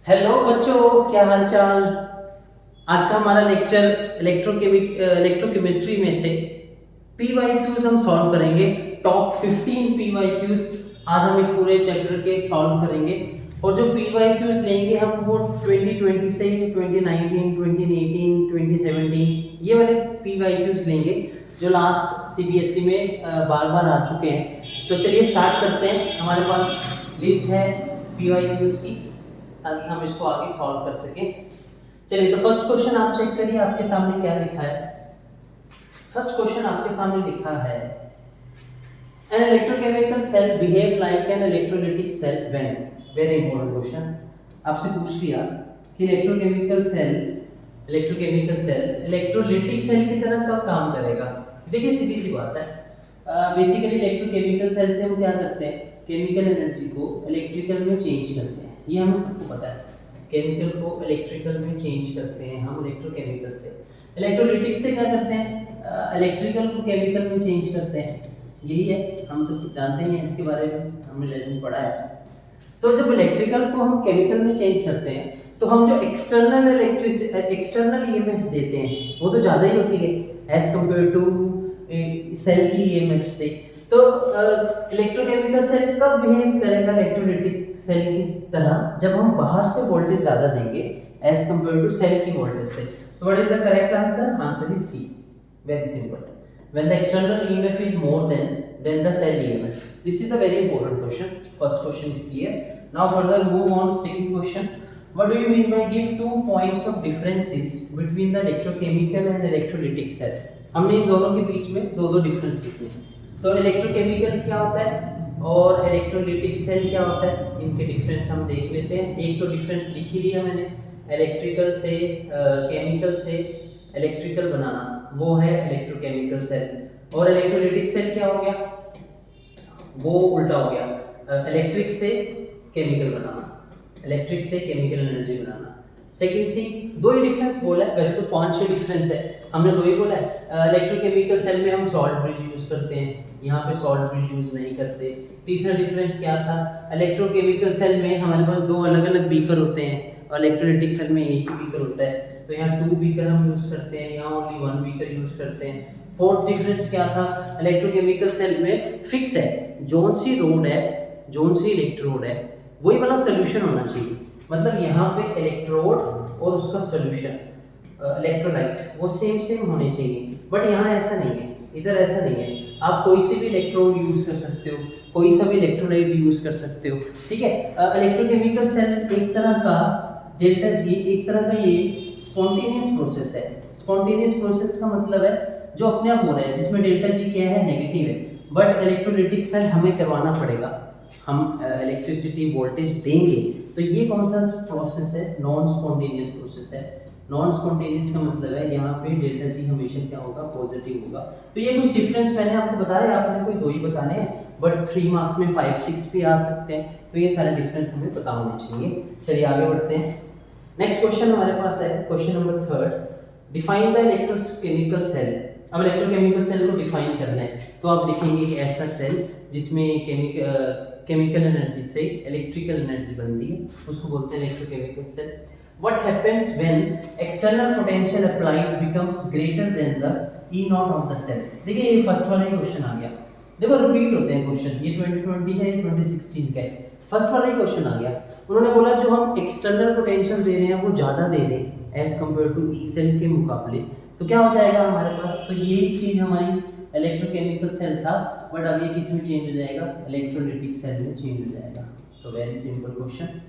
Hello बच्चों, क्या हाल चाल। आज का हमारा लेक्चर इलेक्ट्रोकेमिस्ट्री में से पीवाईक्यूज हम सॉल्व करेंगे। टॉप 15 पीवाईक्यूज आज हम इस पूरे चैप्टर के सॉल्व करेंगे। और जो पीवाईक्यूज लेंगे हम वो 2020 से 2019, 2018, 2017 ये वाले पीवाईक्यूज लेंगे जो लास्ट सीबीएसई में बार बार आ चुके हैं। तो चलिए स्टार्ट करते हैं। हमारे पास लिस्ट है पीवाईक्यूज की ताकि हम इसको आगे सॉल्व कर सकें। चलिए, तो फर्स्ट क्वेश्चन आप चेक करिए, आपके सामने क्या लिखा है। फर्स्ट क्वेश्चन आपके सामने लिखा है an electrochemical cell behave like an electrolytic cell when. Very important question. आपसे पूछ लिया कि इलेक्ट्रोकेमिकल सेल इलेक्ट्रोलाइटिक सेल की तरह कब काम करेगा। देखिए सीधी सी बात है, बेसिकली इलेक्ट्रोकेमिकल सेल से हम क्या करते हैं, केमिकल एनर्जी को इलेक्ट्रिकल में चेंज करते हैं। ये हमें सबको पता है, केमिकल को इलेक्ट्रिकल में चेंज करते हैं हम इलेक्ट्रोकेमिकल से। इलेक्ट्रोलाइटिक से क्या करते हैं, इलेक्ट्रिकल को केमिकल में चेंज करते हैं। यही है, हम सब जानते हैं इसके बारे में, हमने लेसन पढ़ा है। तो जब इलेक्ट्रिकल को हम केमिकल में चेंज करते हैं तो हम जो एक्सटर्नल ईएमएफ देते हैं वो तो ज़्यादा ही होती है एज कम्पेयर टू सेल की ईएमएफ से। तो इलेक्ट्रोकेमिकल सेल कब बिहेव करेगा इलेक्ट्रोलाइटिक सेल की तरह, जब हम बाहर से वोल्टेज ज़्यादा देंगे एज कम्पेयर टू सेल की वोल्टेज से। तो what is the correct answer? Answer is C. Very simple. When the external EMF is more than the cell EMF. This is a very important question. First question is clear. Now further move on second question. What do you mean by give 2 points of differences between the electrochemical and electrolytic cell? हमने इन दोनों के बीच में दो difference लिखे हैं। तो electrochemical क्या होता है और इलेक्ट्रोलाइटिक सेल क्या होता है, इनके डिफरेंस हम देख लेते हैं। एक तो डिफरेंस लिख ही लिया मैंने, इलेक्ट्रिकल से केमिकल से इलेक्ट्रिकल बनाना, वो है इलेक्ट्रोकेमिकल सेल। और इलेक्ट्रोलाइटिक सेल क्या हो गया, वो उल्टा हो गया, इलेक्ट्रिक से केमिकल बनाना, इलेक्ट्रिक से केमिकल एनर्जी बनाना। सेकंड थिंग, दो ही डिफरेंस बोला है, वैसे तो 5-6 डिफरेंस है, हमने दो ही बोला है। इलेक्ट्रोकेमिकल सेल में हम सॉल्ट ब्रिज यूज करते हैं, यहाँ पे सॉल्ट ब्रिज यूज नहीं करते। तीसरा डिफरेंस क्या था, इलेक्ट्रोकेमिकल सेल में हमारे पास दो अलग अलग बीकर होते हैं और इलेक्ट्रोलाइटिक सेल में एक ही बीकर होता है। तो यहाँ 2 बीकर हम यूज करते हैं, यहाँ ओनली 1 बीकर यूज करते हैं। फोर्थ डिफरेंस क्या था, इलेक्ट्रोकेमिकल सेल में फिक्स है, जोन सी रोड है, जोन सी इलेक्ट्रोड है, वही वाला सोल्यूशन होना चाहिए। मतलब यहाँ पे इलेक्ट्रोड और उसका सोल्यूशन इलेक्ट्रोलाइट वो सेम होने चाहिए। बट यहाँ ऐसा नहीं है, इधर ऐसा नहीं है। आप कोई से भी इलेक्ट्रोड यूज कर सकते हो, कोई सा भी इलेक्ट्रोलाइट यूज कर सकते हो, ठीक है। इलेक्ट्रोकेमिकल सेल एक तरह का डेल्टा जी, एक तरह का ये स्पॉन्टेनियस प्रोसेस है। स्पॉन्टेनियस प्रोसेस का मतलब है जो अपने आप हो रहा है, जिसमें डेल्टा जी क्या है, नेगेटिव है। बट इलेक्ट्रोलाइटिक सेल हमें करवाना पड़ेगा, हम इलेक्ट्रिसिटी वोल्टेज देंगे। तो ये कौन सा प्रोसेस है, नॉन स्पॉन्टेनियस प्रोसेस है। नॉन स्पॉन्टेनियस का मतलब है यहाँ पे डेल्टा जी हमेशा क्या होगा, पॉजिटिव होगा। तो ये कुछ डिफरेंस मैंने आपको बताया, आपने कोई दो ही बताने हैं, बट 3 मार्क्स में 5-6 भी आ सकते हैं। तो ये सारे डिफरेंस हमें पता होने चाहिए। चलिए आगे बढ़ते हैं। नेक्स्ट क्वेश्चन हमारे पास है question number 3, define the electrochemical cell. अब इलेक्ट्रोकेमिकल सेल को डिफाइन करना है तो आप लिखेंगे कि ऐसा सेल जिसमें केमिकल एनर्जी से इलेक्ट्रिकल एनर्जी बनती है, उसको बोलते हैं electrochemical cell. What happens when external potential applied becomes greater than the E naught of the cell? देखिए ये फर्स्ट वाला ही क्वेश्चन आ गया। देखो रिपीट होते हैं क्वेश्चन, ये 2020 है, ये 2016 का है। फर्स्ट वाला ही क्वेश्चन आ गया। उन्होंने बोला जो हम एक्सटर्नल पोटेंशियल दे रहे हैं वो ज़्यादा दे रहे हैं as compared to E cell के मुकाबले, तो क्या हो जाएगा हमारे पास। तो यही चीज़ हमारी इलेक्ट्रोकेमिकल सेल था, बट अब ये किस में चेंज हो जाएगा, इलेक्ट्रोलाइटिक सेल में चेंज हो जाएगा। तो very simple question,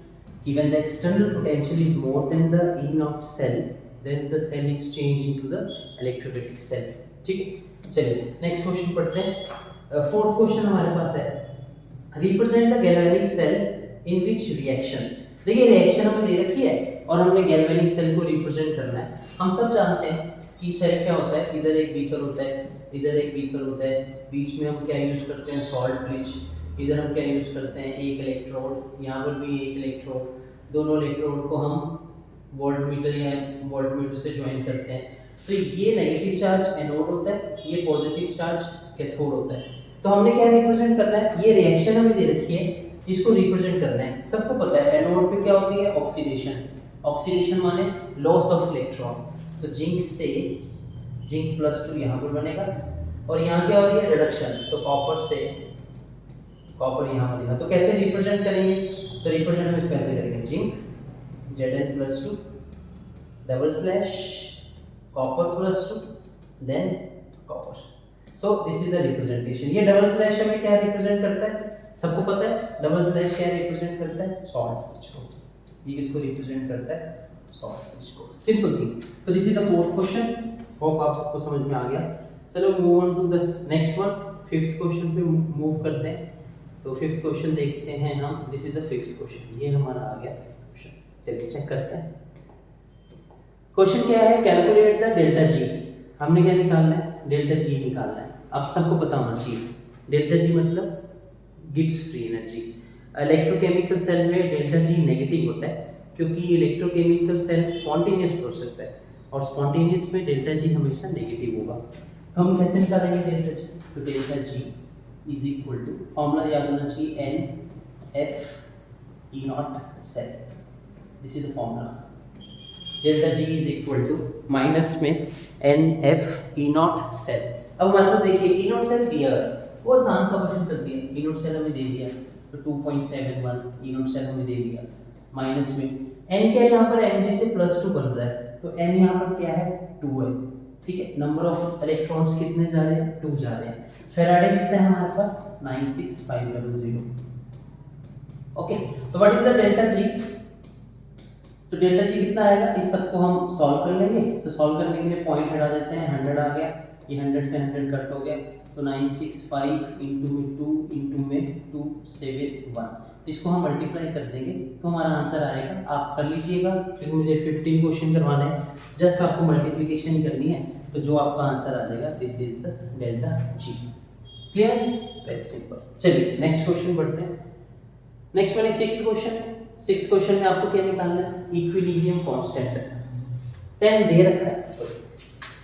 when the external potential is more than the E naught cell, then the cell is changed into the electrolytic cell। ठीक है, चलिए नेक्स्ट क्वेश्चन पढ़ते हैं। फोर्थ क्वेश्चन हमारे पास है, represent the galvanic cell in which reaction. देखिए reaction हमें दे रखी है और हमने गैल्वेनिक सेल को रिप्रेजेंट करना है। हम सब जानते हैं कि सेल क्या होता है, इधर एक बीकर होता है, इधर एक बीकर होता है, बीच में हम क्या यूज करते हैं, सॉल्ट ब्रिज। इधर हम क्या यूज करते हैं, एक इलेक्ट्रोड, यहाँ पर भी एक इलेक्ट्रोड। दोनों इलेक्ट्रोड को हम वोल्टमीटर या वोल्टमीटर से ज्वाइन करते हैं। तो ये नेगेटिव चार्ज एनोड होता है, ये पॉजिटिव चार्ज कैथोड होता है। तो हमने क्या रिप्रेजेंट करना है, ये रिएक्शन हमें दे रखी है, इसको रिप्रेजेंट करना है। सबको पता है एनोड पे क्या होती है, ऑक्सीडेशन। ऑक्सीडेशन माने लॉस ऑफ इलेक्ट्रॉन। तो जिंक से जिंक +2 यहाँ पर बनेगा, और यहाँ क्या हो रही है, रिडक्शन। तो कॉपर से कॉपर यहाँ बनेगा। तो कैसे रिप्रेजेंट करेंगे, तो रिप्रेजेंट हम इसको कैसे करेंगे, zinc Zn+2 double slash copper +2 than copper. So this is the representation. ये डबल स्लैश हमें क्या रिप्रेजेंट करता है, सबको पता है डबल स्लैश क्या रिप्रेजेंट करता है, सॉल्ट को। ये किसको रिप्रेजेंट करता है, सॉल्ट को। Simple thing. तो this is the fourth question. Hope आप सबको समझ में आ गया। चलो move on to the next one. Fifth question पे मूव करते हैं। तो फिफ्थ क्वेश्चन देखते हैं हम। This is the fifth question, ये हमारा आ गया क्वेश्चन। चलिए चेक करते हैं। क्वेश्चन क्या है, कैलकुलेट द डेल्टा जी। हमने क्या निकालना है, डेल्टा जी निकालना है। अब सबको पता होना चाहिए डेल्टा जी मतलब Gibbs free energy. Electrochemical cell में डेल्टा जी नेगेटिव होता है, क्योंकि इलेक्ट्रोकेमिकल सेल स्पॉन्टेनियस प्रोसेस है, और स्पॉन्टेनियस में डेल्टा जी हमेशा नेगेटिव होगा। तो हम कैसे निकालेंगे डेल्टा जी, तो delta G is equal to, formula याद होना चाहिए, NF E0 cell. This is the formula. Delta G is equal to minus में NF E0 सेल। अब हमारे पास देखिए E0 सेल दिया है, वो आसान सा क्वेश्चन कर दिया। E0 सेल हमें दे दिया, तो 2.71 E0 सेल हमें दे दिया, माइनस में n क्या है, यहाँ पर Mg से +2 बन रहा है, तो n यहाँ पर क्या है, 2 है। ठीक है, नंबर ऑफ इलेक्ट्रॉन्स कितने जा रहे हैं, 2 जा रहे हैं। फेराडे कितना है हमारे पास, 96500। ओके, तो what is the delta G, तो डेल्टा जी कितना आएगा, इस सबको हम सॉल्व कर लेंगे। तो सॉल्व करने के लिए पॉइंट हटा देते हैं, 100 आ गया, ये 100 से 100 कट हो गया, तो 965 इंटू में 2 इंटू में 271, इसको हम मल्टीप्लाई कर देंगे तो हमारा आंसर आएगा। आप कर लीजिएगा, क्योंकि मुझे 15 क्वेश्चन करवाने हैं, जस्ट आपको मल्टीप्लिकेशन ही करनी है, तो जो आपका आंसर आ जाएगा, this is the delta G. Clear, very simple. चलिए नेक्स्ट क्वेश्चन बढ़ते हैं। नेक्स्ट वाले सिक्स्थ क्वेश्चन है। सिक्स्थ क्वेश्चन में आपको क्या निकालना है, इक्विलिब्रियम कांस्टेंट 10 दे रखा है, सॉरी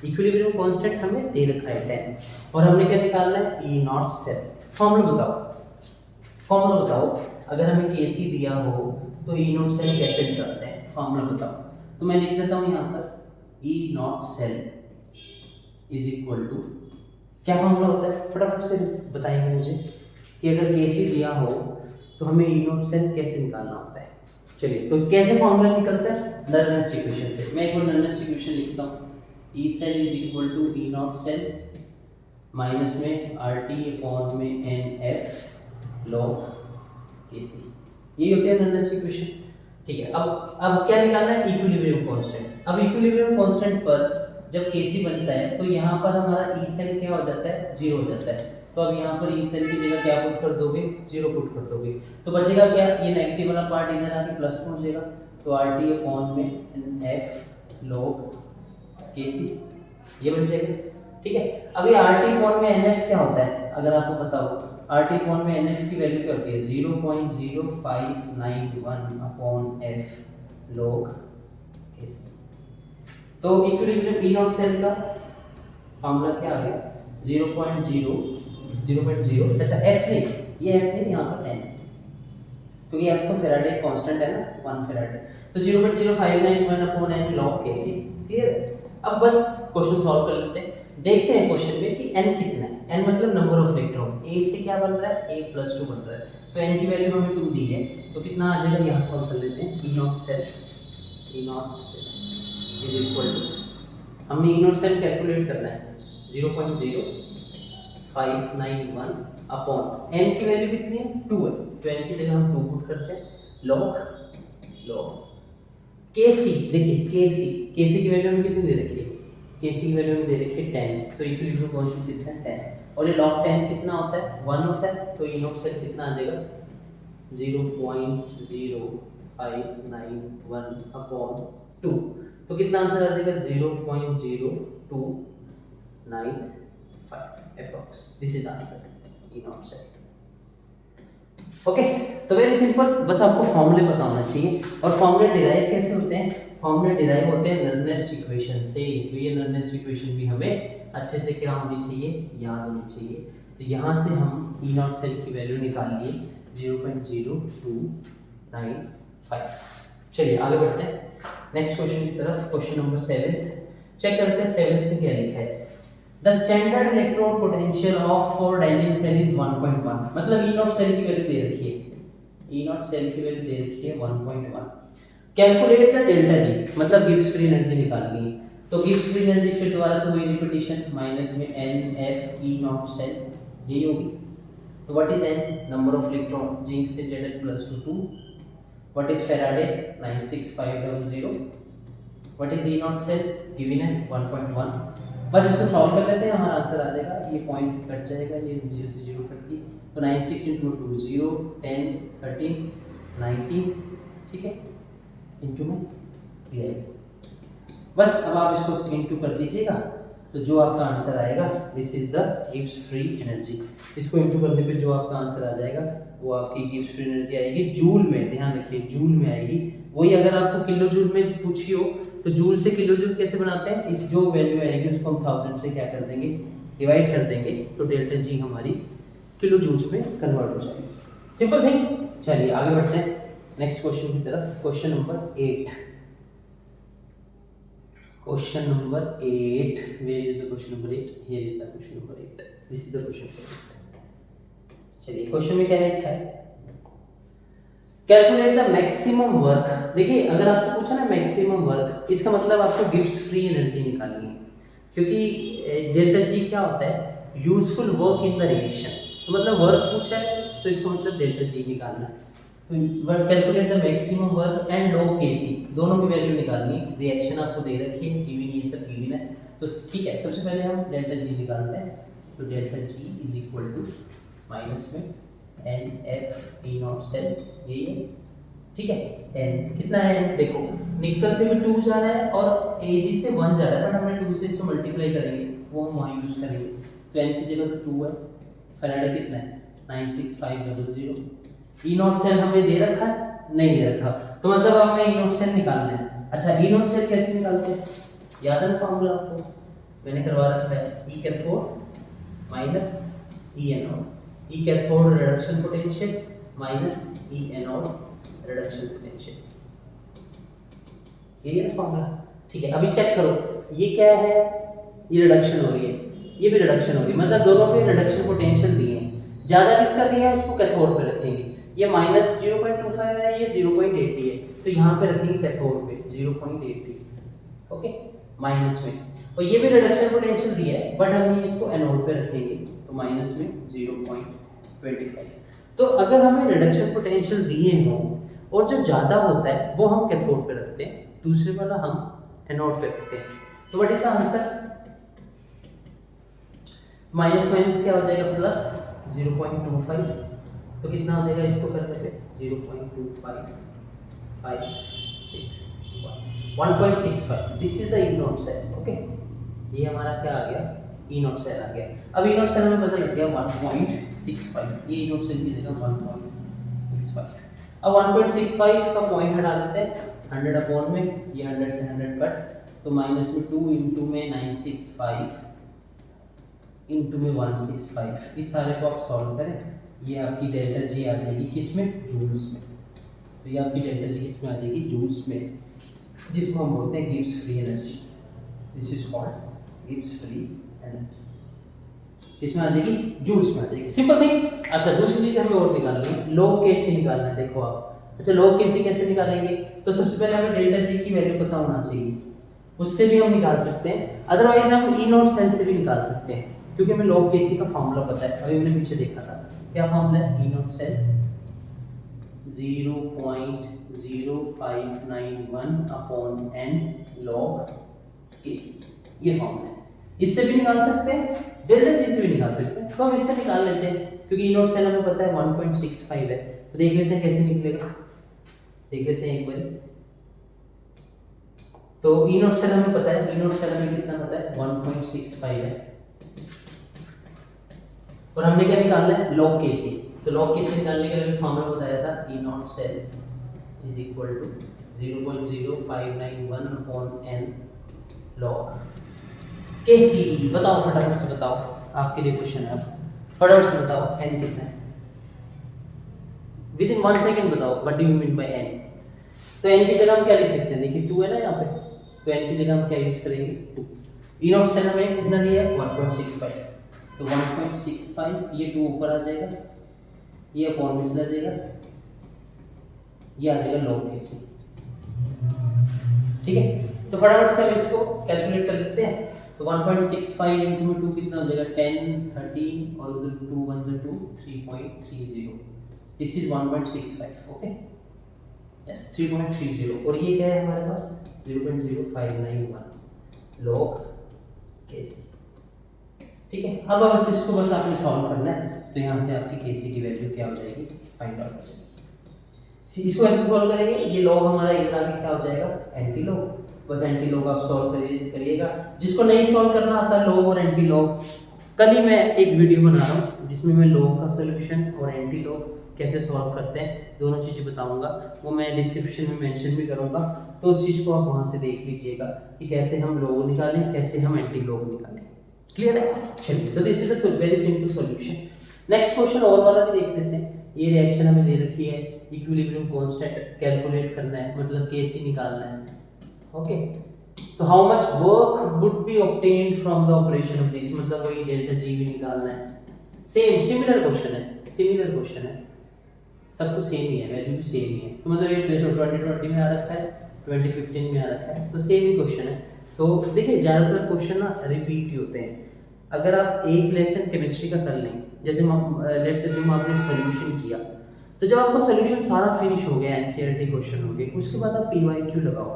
इक्विलिब्रियम कांस्टेंट हमें दे रखा है 10, और हमने क्या निकालना है, E0 सेल। फॉर्मूला बताओ, फॉर्मूला बताओ, अगर हमें Kc दिया हो तो E0 सेल कैसे निकालते हैं, फॉर्मूला बताओ। तो मैं लिख देता हूँ यहाँ पर E0 cell is equal to, क्या फॉर्मूला होता है, फटाफट से बताएंगे मुझे कि अगर Kc दिया हो तो हमें E0 सेल कैसे निकालना होता है। चलिए, तो कैसे फॉर्मूला निकलता है, नर्नेस इक्वेशन से। मैं एक बार नर्नेस इक्वेशन लिखता हूँ, E cell is equal to E0 cell minus में RT अपॉन में NF log Kc। ये होती है नर्नेस इक्वेशन। ठीक है, अब क्या निकालना है, इक्विलिब्रियम कांस्टेंट। अब इक्विलिब्रियम कांस्टेंट पर जब Kc बनता है, तो यहाँ पर हमारा E सेल क्या हो जाता है, 0 हो जाता है। तो अब यहाँ पर E सेल की जगह क्या पुट कर दोगे, 0 पुट कर दोगे, तो बचेगा क्या, ये नेगेटिव वाला पार्ट इधर आके प्लस पहुंचेगा, तो RT अपॉन में NF log Kc, ये बन जाएगा। ठीक है, अब ये RT अपॉन में NF क्या होता है, अगर आपको पता हो, RT अपॉन में NF की वैल्यू क्या होती है, 0.0591 अपॉन F log Kc। तो इक्विलिब्रियम E0 सेल का फॉर्मूला क्या आ गया, 0.0, अच्छा F नहीं, ये F नहीं, यहाँ पर N, क्योंकि F तो फेराडे कांस्टेंट है ना, 1 फेराडे, तो 0.0591 upon N log Kc। Clear है। अब बस क्वेश्चन सॉल्व कर लेते हैं, देखते हैं क्वेश्चन में कि n कितना है। n मतलब नंबर ऑफ इलेक्ट्रॉन, a से क्या बन रहा है, a + 2 बन रहा है, तो n की वैल्यू हमें 2 दी है, तो कितना आ जाएगा, यहाँ सॉल्व कर लेते हैं। E0 cell is equal to, हमने E0 सेल कैलकुलेट करना है, 0.0591 अपॉन n की वैल्यू कितनी है, 2 है, तो n की जगह हम 2 पुट करते हैं, log Kc। देखिए Kc की वैल्यू हमें कितनी दे रखी है, Kc की वैल्यू हमें दे रखी है 10, तो इक्विलिब्रियम कांस्टेंट कितना है, 10, और ये log 10 कितना होता है, 1 होता है, तो E0 सेल कितना आ जाएगा, 0.0591 अपॉन 2, तो कितना आंसर आ जाएगा, 0.0295 approx। This is answer E0 cell. Okay, तो वेरी सिंपल, बस आपको फॉर्मूले पता होना चाहिए। और फॉर्मूले डिराइव कैसे होते हैं, फॉर्मूले डिराइव होते हैं नर्नेस्ट इक्वेशन से। तो ये नर्नेस्ट इक्वेशन भी हमें अच्छे से क्या होनी चाहिए, याद होनी चाहिए। तो यहाँ से हम E0 सेल की वैल्यू निकाल लिए, 0.0295। चलिए आगे बढ़ते हैं नेक्स्ट क्वेश्चन की तरफ। क्वेश्चन नंबर 7 चेक करते हैं 7 में क्या लिखा है। The standard electrode potential of 4 dynamic cell is 1.1। मतलब ई नॉट सेल की वैल्यू दे रखी है, ई नॉट सेल की वैल्यू दे रखी है 1.1। कैलकुलेट द डेल्टा जी, मतलब गिब्स फ्री एनर्जी निकालनी है। तो गिब्स फ्री एनर्जी फिर दोबारा से वही रिपीटिशन, माइनस में N F E naught cell, यही होगी। तो what is N, number of electron, zinc से Zn + 2। What is Faraday, 96500। What is E naught cell, given है 1.1। बस इसको सॉल्व कर लेते हैं, हमारा आंसर आ जाएगा। ये पॉइंट कट जाएगा, ये 0 से 0 कट गई, तो 96 × 2 0 10 13 19, ठीक है, इंटू में 3। बस अब आप इसको इंटू कर दीजिएगा, तो जो आपका आंसर आएगा this is the Gibbs free energy. इसको इंटू करने पे जो आपका आंसर आ जाएगा वो आपकी गिब्स फ्री एनर्जी आएगी जूल में, ध्यान रखिए जूल में आएगी। वही अगर आपको किलो जूल में पूछी हो तो जूल से किलो जूल कैसे बनाते हैं, इस जो वैल्यू आएगी उसको हम 1000 से क्या कर देंगे, डिवाइड कर देंगे, तो डेल्टा जी हमारी किलो जूल्स में कन्वर्ट हो जाएगी। Simple thing. चलिए आगे बढ़ते हैं नेक्स्ट क्वेश्चन की तरफ। Question number 8। Question number 8, where is the question number 8, here is the question number 8, this is the question number 8। चलिए क्वेश्चन में क्या लिखा है, कैलकुलेट द मैक्सिमम वर्क। देखिए अगर आपसे पूछा ना मैक्सिमम वर्क, इसका मतलब आपको गिब्स फ्री एनर्जी निकालनी है, क्योंकि डेल्टा जी क्या होता है, useful work in the reaction. तो मतलब वर्क पूछा है तो इसका मतलब डेल्टा जी निकालना है। तो calculate the maximum work and log K C, दोनों की वैल्यू निकालनी है। रिएक्शन आपको दे रखी है, गिवन ये सब गिवन है, तो ठीक है। सबसे पहले हम डेल्टा जी निकालते हैं। तो delta G is equal to minus में N F E naught cell, यही है, ठीक है। एन कितना है, देखो निकल से भी 2 जा रहा है और एजी से 1 जा रहा है, बट हमने 2 से इसको मल्टीप्लाई करेंगे, वो हम वहाँ यूज करेंगे। तो एन की जगह तो 2 है, फैराडे कितना है 96500। ई नॉट सेल हमें दे रखा है, नहीं दे रखा, तो मतलब हमें ई नॉट सेल निकालना है। अच्छा ई नॉट सेल कैसे निकालते हैं, याद है ना फॉर्मूला आपको, मैंने करवा रखा है, E cathode minus E anode, E cathode reduction potential minus E anode reduction potential, ये है फॉर्मूला, ठीक है। अभी चेक करो ये क्या है, ये रिडक्शन हो रही है, ये भी रिडक्शन हो रही है, मतलब दोनों पे रिडक्शन पोटेंशियल दिए हैं। ज्यादा किसका दिया है उसको कैथोड पे रखेंगे, ये माइनस 0.25 है, ये 0.80 है, तो यहाँ पे रखेंगे कैथोड पे 0.80, ओके, माइनस में। और ये भी रिडक्शन पोटेंशियल दिया है, बट हम इसको एनोड पे रखेंगे, तो माइनस में 0.25। तो अगर हमें रिडक्शन पोटेंशियल दिए हों और जो ज़्यादा होता है वो हम कैथोड पे रखते हैं, दूसरे वाला हम एनोड पे रखते हैं। तो what is the answer, minus minus क्या हो जाएगा प्लस 0.25, तो कितना हो जाएगा इसको करने पे 0.25561 this is the E naught cell, okay. ये हमारा क्या आ गया, ई नॉट सेल आ गया। अब ई नॉट सेल हमें पता लग गया 1.65, ये ई नॉट सेल की जगह 1.65। अब 1.65 का पॉइंट हटा देते हैं 100 अपॉन में, ये 100 से 100 कट, तो माइनस में 2 इंटू में 965 इंटू में 165, इस सारे को आप सॉल्व करें, ये आपकी डेल्टा जी आ जाएगी किसमें, जूल्स में। तो ये आपकी डेल्टा जी किसमें आ जाएगी, जूल्स में, जिसको हम बोलते हैं Gibbs free energy, this is called Gibbs free energy. इसमें आ जाएगी जूल्स में आ जाएगी, सिंपल थिंग। अच्छा दूसरी चीज हमें और निकालनी है, लॉग कैसे निकालना है, देखो आप। अच्छा लॉग कैसे निकालेंगे, तो सबसे पहले हमें डेल्टा जी की वैल्यू पता होना चाहिए, उससे भी हम निकाल सकते हैं, अदरवाइज हम ई नॉट सेल से भी निकाल सकते हैं, क्योंकि हमें लॉग केसी का फॉर्मूला पता है, अभी हमने पीछे देखा था। क्या फॉर्मूला है, E naught cell 0.0591 upon n log K C, ये फॉर्मूला है। इससे भी निकाल सकते हैं, डेल्टा जी से भी निकाल सकते हैं, तो हम इससे निकाल लेते हैं, क्योंकि ई नॉट सेल हमें पता है 1.65 है, तो देख लेते हैं कैसे निकलेगा, देख लेते हैं एक बार। तो ई नॉट सेल हमें पता है, ई नॉट सेल हमें कितना पता है 1.65 है, और हमने क्या निकालना है, लॉग केसी। तो लॉग केसी निकालने के लिए फॉर्मूला बताया था, E naught cell is equal to 0.0591 upon n log K C. बताओ फटाफट से बताओ, आपके लिए क्वेश्चन है, फटाफट से बताओ n कितना है, विद इन 1 सेकंड बताओ what do you mean by n। तो n की जगह हम क्या लिख सकते हैं, देखिए 2 है ना यहाँ पे, तो n की जगह हम क्या यूज करेंगे 2। ई नॉट सेल हमें कितना दिया है 1.65, तो 1.65 ये 2 ऊपर आ जाएगा, ये अपॉन में चला जाएगा, ये आ जाएगा log कैसे, ठीक है। तो फटाफट से हम इसको कैलकुलेट कर लेते हैं। तो 1.65 इंटू में 2 कितना हो जाएगा 10 13 और उधर 2 1 से 2 3.30, दिस इज 1.65 ओके यस 3.30 और ये क्या है हमारे पास 0.0591 log कैसे, ठीक है। अब बस इसको बस आपने सॉल्व करना है, तो यहाँ से आपकी केसी की वैल्यू क्या हो जाएगी फाइंड आउट हो जाएगी। इसको ऐसे सॉल्व करेंगे, ये लॉग हमारा इधर आके क्या हो जाएगा एंटी लॉग, बस एंटी लॉग आप सॉल्व करिएगा। जिसको नहीं सॉल्व करना आता लॉग और एंटी लॉग, कल ही मैं एक वीडियो बना रहा हूँ जिसमें मैं लॉग का सॉल्यूशन और एंटी लॉग कैसे सॉल्व करते हैं दोनों चीज़ें बताऊंगा, वो मैं डिस्क्रिप्शन में मेंशन भी करूंगा, तो उस चीज़ को आप वहाँ से देख लीजिएगा कि कैसे हम लॉग निकालें, कैसे हम एंटी लॉग निकालें। क्लियर है? चलिए, तो this is the very simple solution. Next question और वाला भी देख लेते हैं। ये रिएक्शन हमें दे रखी है, इक्विलिब्रियम कांस्टेंट कैलकुलेट करना है, मतलब केसी निकालना है, ओके। तो how much work would be obtained from the operation of this, मतलब वही डेल्टा जी भी निकालना है। सिमिलर क्वेश्चन है, सब कुछ सेम ही है, वैल्यू भी सेम ही है। तो मतलब ये 2020 में आ रखा है, 2015 में आ रखा है, तो सेम ही क्वेश्चन है। तो देखिए ज़्यादातर क्वेश्चन ना रिपीट ही होते हैं। अगर आप एक लेसन केमिस्ट्री का कर लें, जैसे लेट्स अज्यूम आपने सॉल्यूशन किया, तो जब आपका सॉल्यूशन सारा फिनिश हो गया, एनसीईआरटी क्वेश्चन हो गए, उसके बाद आप पीवाईक्यू लगाओ।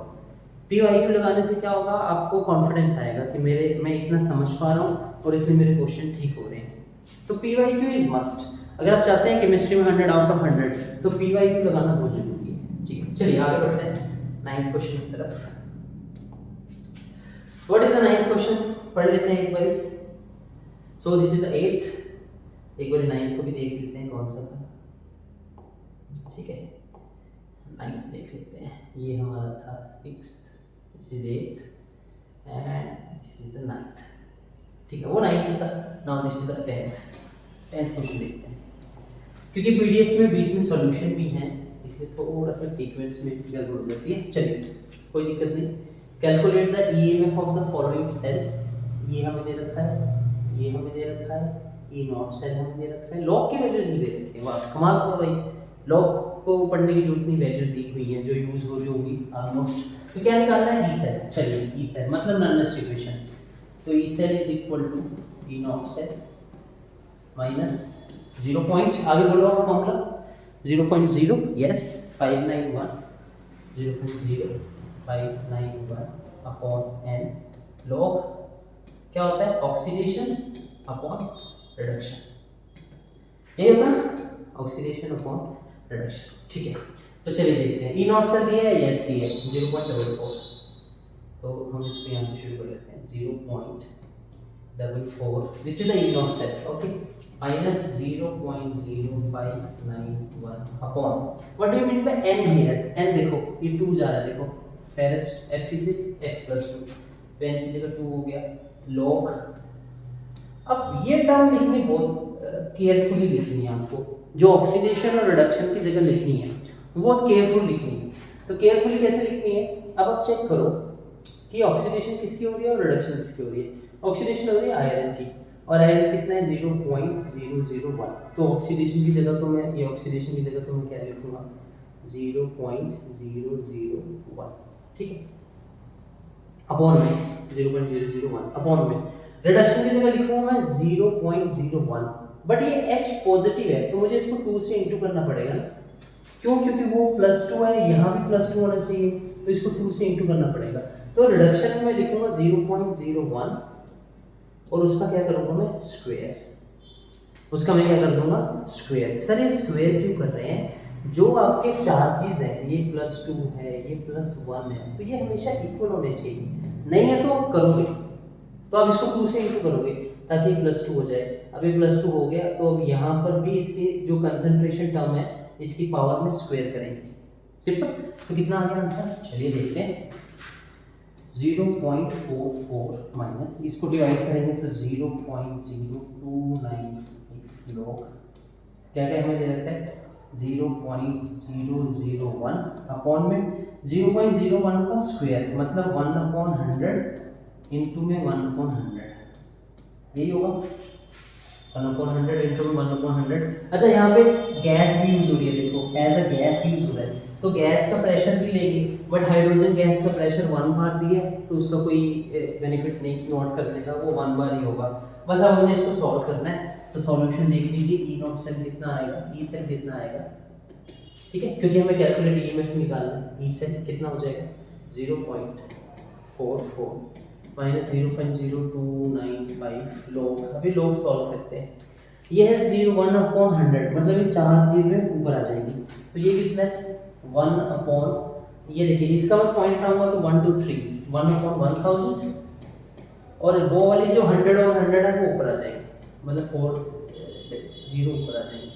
पीवाईक्यू लगाने से क्या होगा, आपको कॉन्फिडेंस आएगा कि मैं इतना समझ पा रहा हूँ और इतने मेरे क्वेश्चन ठीक हो रहे हैं। तो पीवाईक्यू इज मस्ट। अगर आप चाहते हैं केमिस्ट्री में 100 आउट ऑफ 100, तो पीवाईक्यू लगाना बहुत जरूरी है। ठीक है, चलिए आगे बढ़ते हैं 9th क्वेश्चन की तरफ। What is the 9th question, पढ़ लेते हैं एक बारी। So this is the 8th, एक बार 9th को भी देख लेते हैं कौन सा था, ठीक है। 9th देख लेते हैं, ये हमारा था 6th, this is 8th and this is the 9th, ठीक है। वो 9th था, now this is the 10th question देखते हैं। क्योंकि पीडीएफ में बीच में सॉल्यूशन भी हैं, इसलिए थोड़ा सा सीक्वेंस में गड़बड़ हो जाती है। चलिए कोई दिक्कत नहीं। Calculate the EMF of the following cell, ये हमें दे रखा है, ये हमें दे रखा है, ई नॉट सेल हमें दे रखा है, लॉग की वैल्यूज भी दे रखी है। वाह कमाल हो भाई, लॉग को पढ़ने की जरूरत नहीं, वैल्यूज दी हुई है जो यूज हो रही होगी ऑलमोस्ट। तो क्या निकालना है, ई सेल। चलिए ई सेल मतलब नॉननेस इक्वेशन, तो E cell is equal to E naught cell minus 0 point, आगे बोलो आप formula 0.0 yes 591 0.0591 upon N log क्या होता है, ऑक्सीडेशन अपॉन रिडक्शन, ये होता है ऑक्सीडेशन अपॉन रिडक्शन, ठीक है। तो चलिए देखते हैं, ई नॉट सेल दिया है, यस दिया है 0.44, तो हम इसको यहाँ से शुरू कर लेते हैं 0.44, this is the E naught cell, okay, minus 0.0591 upon what do you mean by n here, n देखो ये 2 जा रहा है, देखो फेरस f इज f + 2, तो n की जगह 2 हो गया log। अब ये टर्म लिखनी बहुत केयरफुली लिखनी है आपको, जो ऑक्सीडेशन और रिडक्शन की जगह लिखनी है बहुत केयरफुल लिखनी है। तो केयरफुली कैसे लिखनी है, अब आप चेक करो कि ऑक्सीडेशन किसकी हो रही है और रिडक्शन किसकी हो रही है। ऑक्सीडेशन हो रही है आयरन की, और आयरन कितना है 0.001, तो ऑक्सीडेशन की जगह तो मैं ये ऑक्सीडेशन की जगह तो मैं क्या लिखूंगा 0.001, ठीक है, अपॉन में 0.001 अपॉन में रिडक्शन की जगह लिखूंगा मैं 0.01, बट ये H पॉजिटिव है तो मुझे इसको 2 से इंटू करना पड़ेगा ना, क्यों, क्योंकि वो +2 है, यहाँ भी +2 होना चाहिए, तो इसको 2 से इंटू करना पड़ेगा। तो रिडक्शन में लिखूंगा 0.01 और उसका क्या करूंगा मैं स्क्वायर, उसका मैं क्या कर दूंगा स्क्वायर। सर ये स्क्वायर क्यों कर रहे हैं, जो आपके चार्जेस हैं ये +2 है, ये +1 है, तो ये हमेशा इक्वल होने चाहिए, नहीं है तो आप करोगे, तो आप इसको 2 से इंटू करोगे ताकि +2 हो जाए। अब ये +2 हो गया, तो अब यहाँ पर भी इसकी जो कंसंट्रेशन टर्म है इसकी पावर में स्क्वायर करेंगे, सिंपल। तो कितना आ गया आंसर, चलिए देखते हैं 0.44 माइनस इसको डिवाइड करेंगे तो 0.0298 लॉग क्या क्या हमें दे रखा है 0.001 अपॉन में 0.01 का स्क्वायर मतलब 1/100 इंटू में 1/100, यही होगा 1/100 इंटू में 1/100। अच्छा यहाँ पे गैस भी यूज हो रही है, देखो एज अ गैस यूज हो रहा है, तो गैस का प्रेशर भी लेंगे, बट हाइड्रोजन गैस का प्रेशर 1 बार दिया है तो उसका कोई बेनिफिट नहीं नोट करने का, वो 1 बार ही होगा। बस अब हमें इसको सॉल्व करना है, तो सॉल्यूशन देख लीजिए, ई नॉट सेल कितना आएगा, ई सेल कितना आएगा, ठीक है, क्योंकि हमें कैलकुलेट ईएमएफ निकालना है। ई सेल कितना हो जाएगा 0.44 माइनस 0.0295 log, अभी log सॉल्व करते हैं। ये है 1/100 मतलब ये 4 चीजें ऊपर आ जाएंगी, तो ये कितना है 1/, ये देखिए इसका मैं पॉइंट आऊंगा तो 1 2 3 1/1000, और वो वाली जो 100 और 100 है वो ऊपर आ जाएगी, मतलब 4 0 ऊपर आ जाएंगे,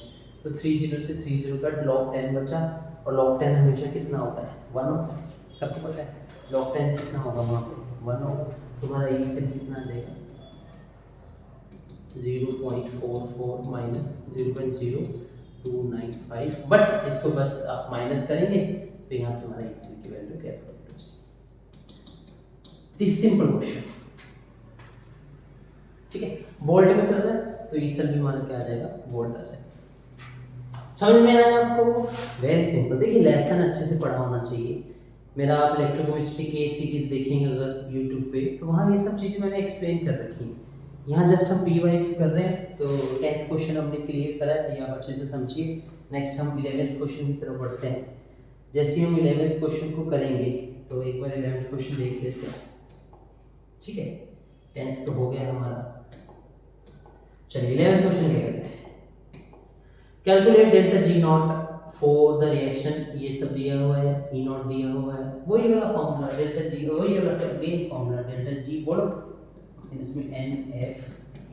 तो 30 से 30 कट, log 10 बचा, और log 10 हमेशा कितना होता है 1 होता है, सबको पता है log 10 कितना होगा वहाँ पे 1 होगा। तुम्हारा ई सेल कितना देगा 0.44 माइनस 0.0295, बट इसको बस आप माइनस करेंगे तो यहाँ से हमारा ई सेल की वैल्यू कैलकुलेट हो जाएगी। दिस सिंपल क्वेश्चन, ठीक है, वोल्ट में चल रहा है तो ई सेल भी हमारा क्या आ जाएगा वोल्ट आ जाएगा। समझ में आया आपको? Very simple. देखिए लेसन अच्छे से पढ़ा होना चाहिए मेरा, आप इलेक्ट्रोकेमिस्ट्री के सीरीज देखेंगे अगर यूट्यूब पे तो वहाँ ये सब चीज़ें मैंने एक्सप्लेन कर रखी हैं। यहाँ जस्ट हम पी वाई कर रहे हैं, तो 10th क्वेश्चन हमने क्लियर करा है, ये आप अच्छे से समझिए। नेक्स्ट हम 11th क्वेश्चन की तरफ बढ़ते हैं। जैसे हम 11th क्वेश्चन को करेंगे तो एक बार 11th क्वेश्चन देख लेते हैं, ठीक है, 10th तो हो गया हमारा। चलिए 11th क्वेश्चन क्या कहते हैं, calculate delta G not for the reaction, ये सब दिया हुआ है, ई नॉट दिया हुआ है, वही वाला फॉर्मूला डेल्टा जी, वही वाला मेन फॉर्मूला डेल्टा जी, बोलो इसमें एन एफ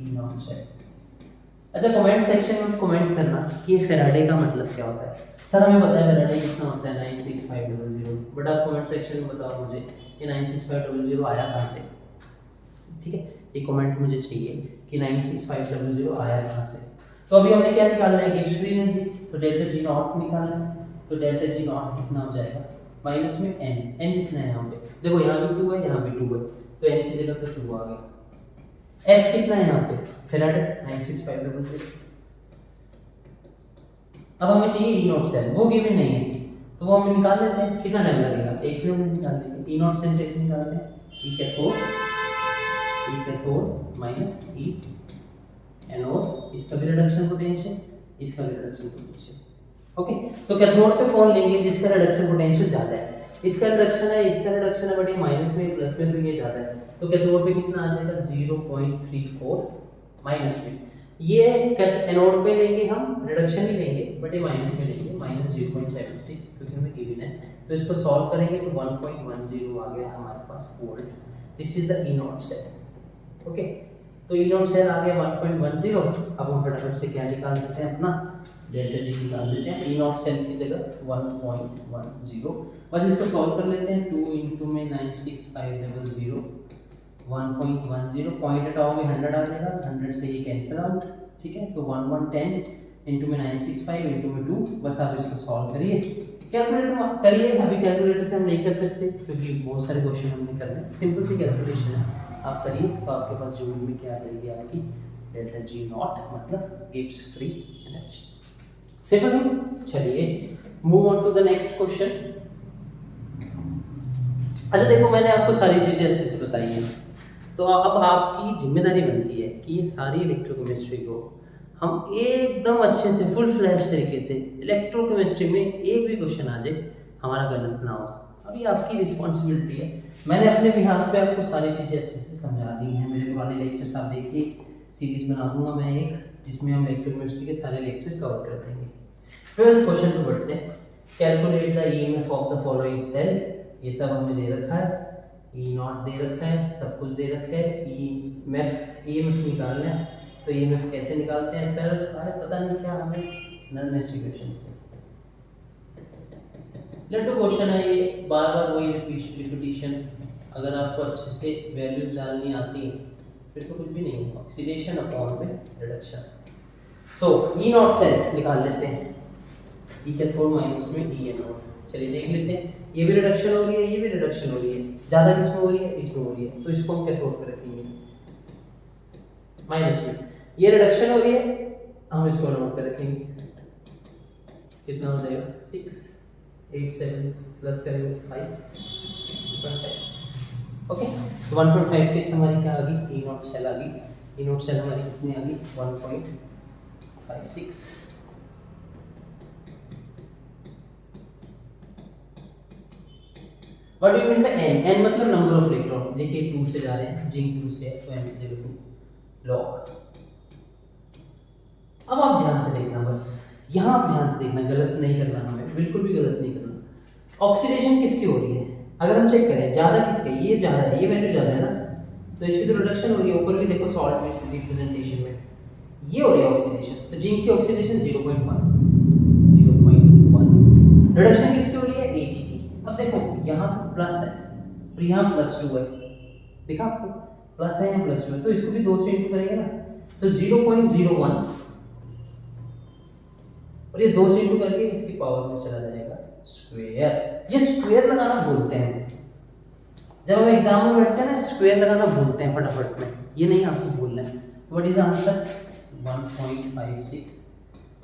ई नॉट है। अच्छा कमेंट सेक्शन में कमेंट करना कि ये फेराडे का मतलब क्या होता है। सर हमें पता है फेराडे कितना होता है 96500, बट आप कमेंट सेक्शन में बताओ मुझे ये 96500 आया कहाँ से, ठीक है, ये कमेंट मुझे चाहिए कि 96500 आया कहाँ से। तो अभी हमने क्या निकालना है गिब्स फ्री एनर्जी, तो डेल्टा जी नॉट निकालना है, तो डेल्टा जी नॉट कितना हो जाएगा माइनस में एन, एन कितना है यहाँ पे, देखो यहाँ भी 2 है यहाँ भी 2 है, तो एन की जगह तो 2 आ गया। एफ कितना है यहाँ पे फेराडे 96500, अब हमें चाहिए ई नॉट सेल, वो गिवन नहीं है तो वो हम निकाल लेते हैं, कितना टाइम लगेगा एक मिनट में निकाल लेते हैं। ई नॉट सेल कैसे निकालते हैं, ई कैथोड माइनस ई एनोड, इसका भी रिडक्शन पोटेंशियल, इसका भी रिडक्शन पोटेंशियल, ओके। तो कैथोड पे कौन लेंगे जिसका रिडक्शन पोटेंशियल ज्यादा है, इसका रिडक्शन है, इसका रिडक्शन है, बट ये माइनस में प्लस में तो ये ज्यादा है, तो कैथोड पे कितना आ जाएगा 0.34 माइनस में, ये एनोड पे लेंगे हम रिडक्शन ही लेंगे, बट ये माइनस में लेंगे माइनस 0.76 क्योंकि हमें गिवन है, तो इसको सॉल्व करेंगे तो 1.10 आ गया हमारे पास volt. This is the E naught cell, okay. तो ई नॉट सेल आ गया 1.10, अब हम फटाफट से क्या निकाल देते हैं अपना डेल्टा जी निकाल देते हैं, ई नॉट सेल की जगह 1.10, बस इसको सॉल्व कर लेते हैं। 2 इंटू में 96500 1.10 पॉइंट हटाओगे 100 आ जाएगा, 100 से ये कैंसिल आउट, ठीक है, तो 1110 इंटू में 965 इंटू में 2, बस आप इसको सॉल्व करिए, कैलकुलेटर करिए। अभी कैलकुलेटर से हम नहीं कर सकते क्योंकि बहुत सारे क्वेश्चन हमने करने, सिंपल सी कैलकुलेशन है, आप करिए तो आपके पास जूल में क्या आ जाएगी आपकी डेल्टा जी नॉट मतलब गिब्स फ्री एनर्जी, सिंपल है। चलिए move on to the next question. अच्छा देखो मैंने आपको सारी चीज़ें अच्छे से बताई हैं, तो अब आपकी जिम्मेदारी बनती है कि ये सारी इलेक्ट्रोकेमिस्ट्री को हम एकदम अच्छे से फुल फ्लैश तरीके से इलेक्ट्रोकेमिस्ट्री में एक भी क्वेश्चन आ जाए हमारा गलत ना हो, अभी आपकी रिस्पॉन्सिबिलिटी है। मैंने अपने बिहाफ पे आपको सारी चीज़ें अच्छे से समझा दी हैं, मेरे पुराने लेक्चर्स आप देखिए, सीरीज बना दूंगा मैं एक जिसमें हम इलेक्ट्रोकेमिस्ट्री के सारे लेक्चर कवर कर देंगे। 12th क्वेश्चन पे बढ़ते हैं, calculate the EMF of the following cell, ये सब हमें दे रखा है, ई नॉट दे रखा है, सब कुछ दे रखा है, ईएमएफ निकालना है, तो ईएमएफ कैसे निकालते हैं सर, अरे पता नहीं क्या हमें नॉन इक्वेशन से, लट्टू क्वेश्चन है ये, बार बार वही रिपीटिशन, अगर आपको अच्छे से वैल्यूज डालनी आती है फिर तो कुछ भी नहीं होगा, ऑक्सीडेशन अपॉन में reduction. So E naught cell निकाल लेते हैं, ई कैथोड माइनस में ई एनोड। चलिए देख लेते हैं, ये भी रिडक्शन हो रही है, ये भी रिडक्शन हो रही है, ज़्यादा किसमें हो रही है, इसमें हो रही है, तो इसको हम कैथोड पे रखेंगे माइनस में। ये रिडक्शन हो रही है, हम इसको एनोड पे रखेंगे। कितना हो जाएगा 6 8 7 प्लस करेंगे 5.56। ओके, 1.56 हमारी क्या आ गई, ई नॉट सेल आ गई। ई नॉट सेल हमारी कितनी आ गई 1.56। What do you mean by N? N मतलब नंबर ऑफ इलेक्ट्रॉन। देखिए 2 से जा रहे हैं, जिंक 2 से है, तो n/2 लॉग। अब आप ध्यान से देखना, बस यहाँ आप ध्यान से देखना, गलत नहीं करना, हमें बिल्कुल भी गलत नहीं करना। ऑक्सीडेशन किसकी हो रही है? अगर हम चेक करें ज़्यादा किसके, ये ज़्यादा है, ये वैल्यू ज़्यादा है ना, तो इसकी तो रिडक्शन हो रही है। ऊपर भी देखो सॉल्ट में रिप्रेजेंटेशन में ये हो रही है ऑक्सीडेशन, तो जिंक की ऑक्सीडेशन 0.1 रिडक्शन किसकी हो रही है, AgT। अब देखो यहाँ पर प्लस है और यहाँ +2 है, देखा आपको प्लस है यहाँ +2 है, तो इसको भी 2 से इंटू करेंगे ना, तो 0.01 और ये 2 से इंटू करके इसकी पावर में चला जाएगा स्क्वायर। ये स्क्वायर लगाना भूलते हैं, जब हम एग्जाम में बैठते हैं ना स्क्वायर लगाना भूलते हैं फटाफट में, ये नहीं आपको भूलना है। What is the answer 1.56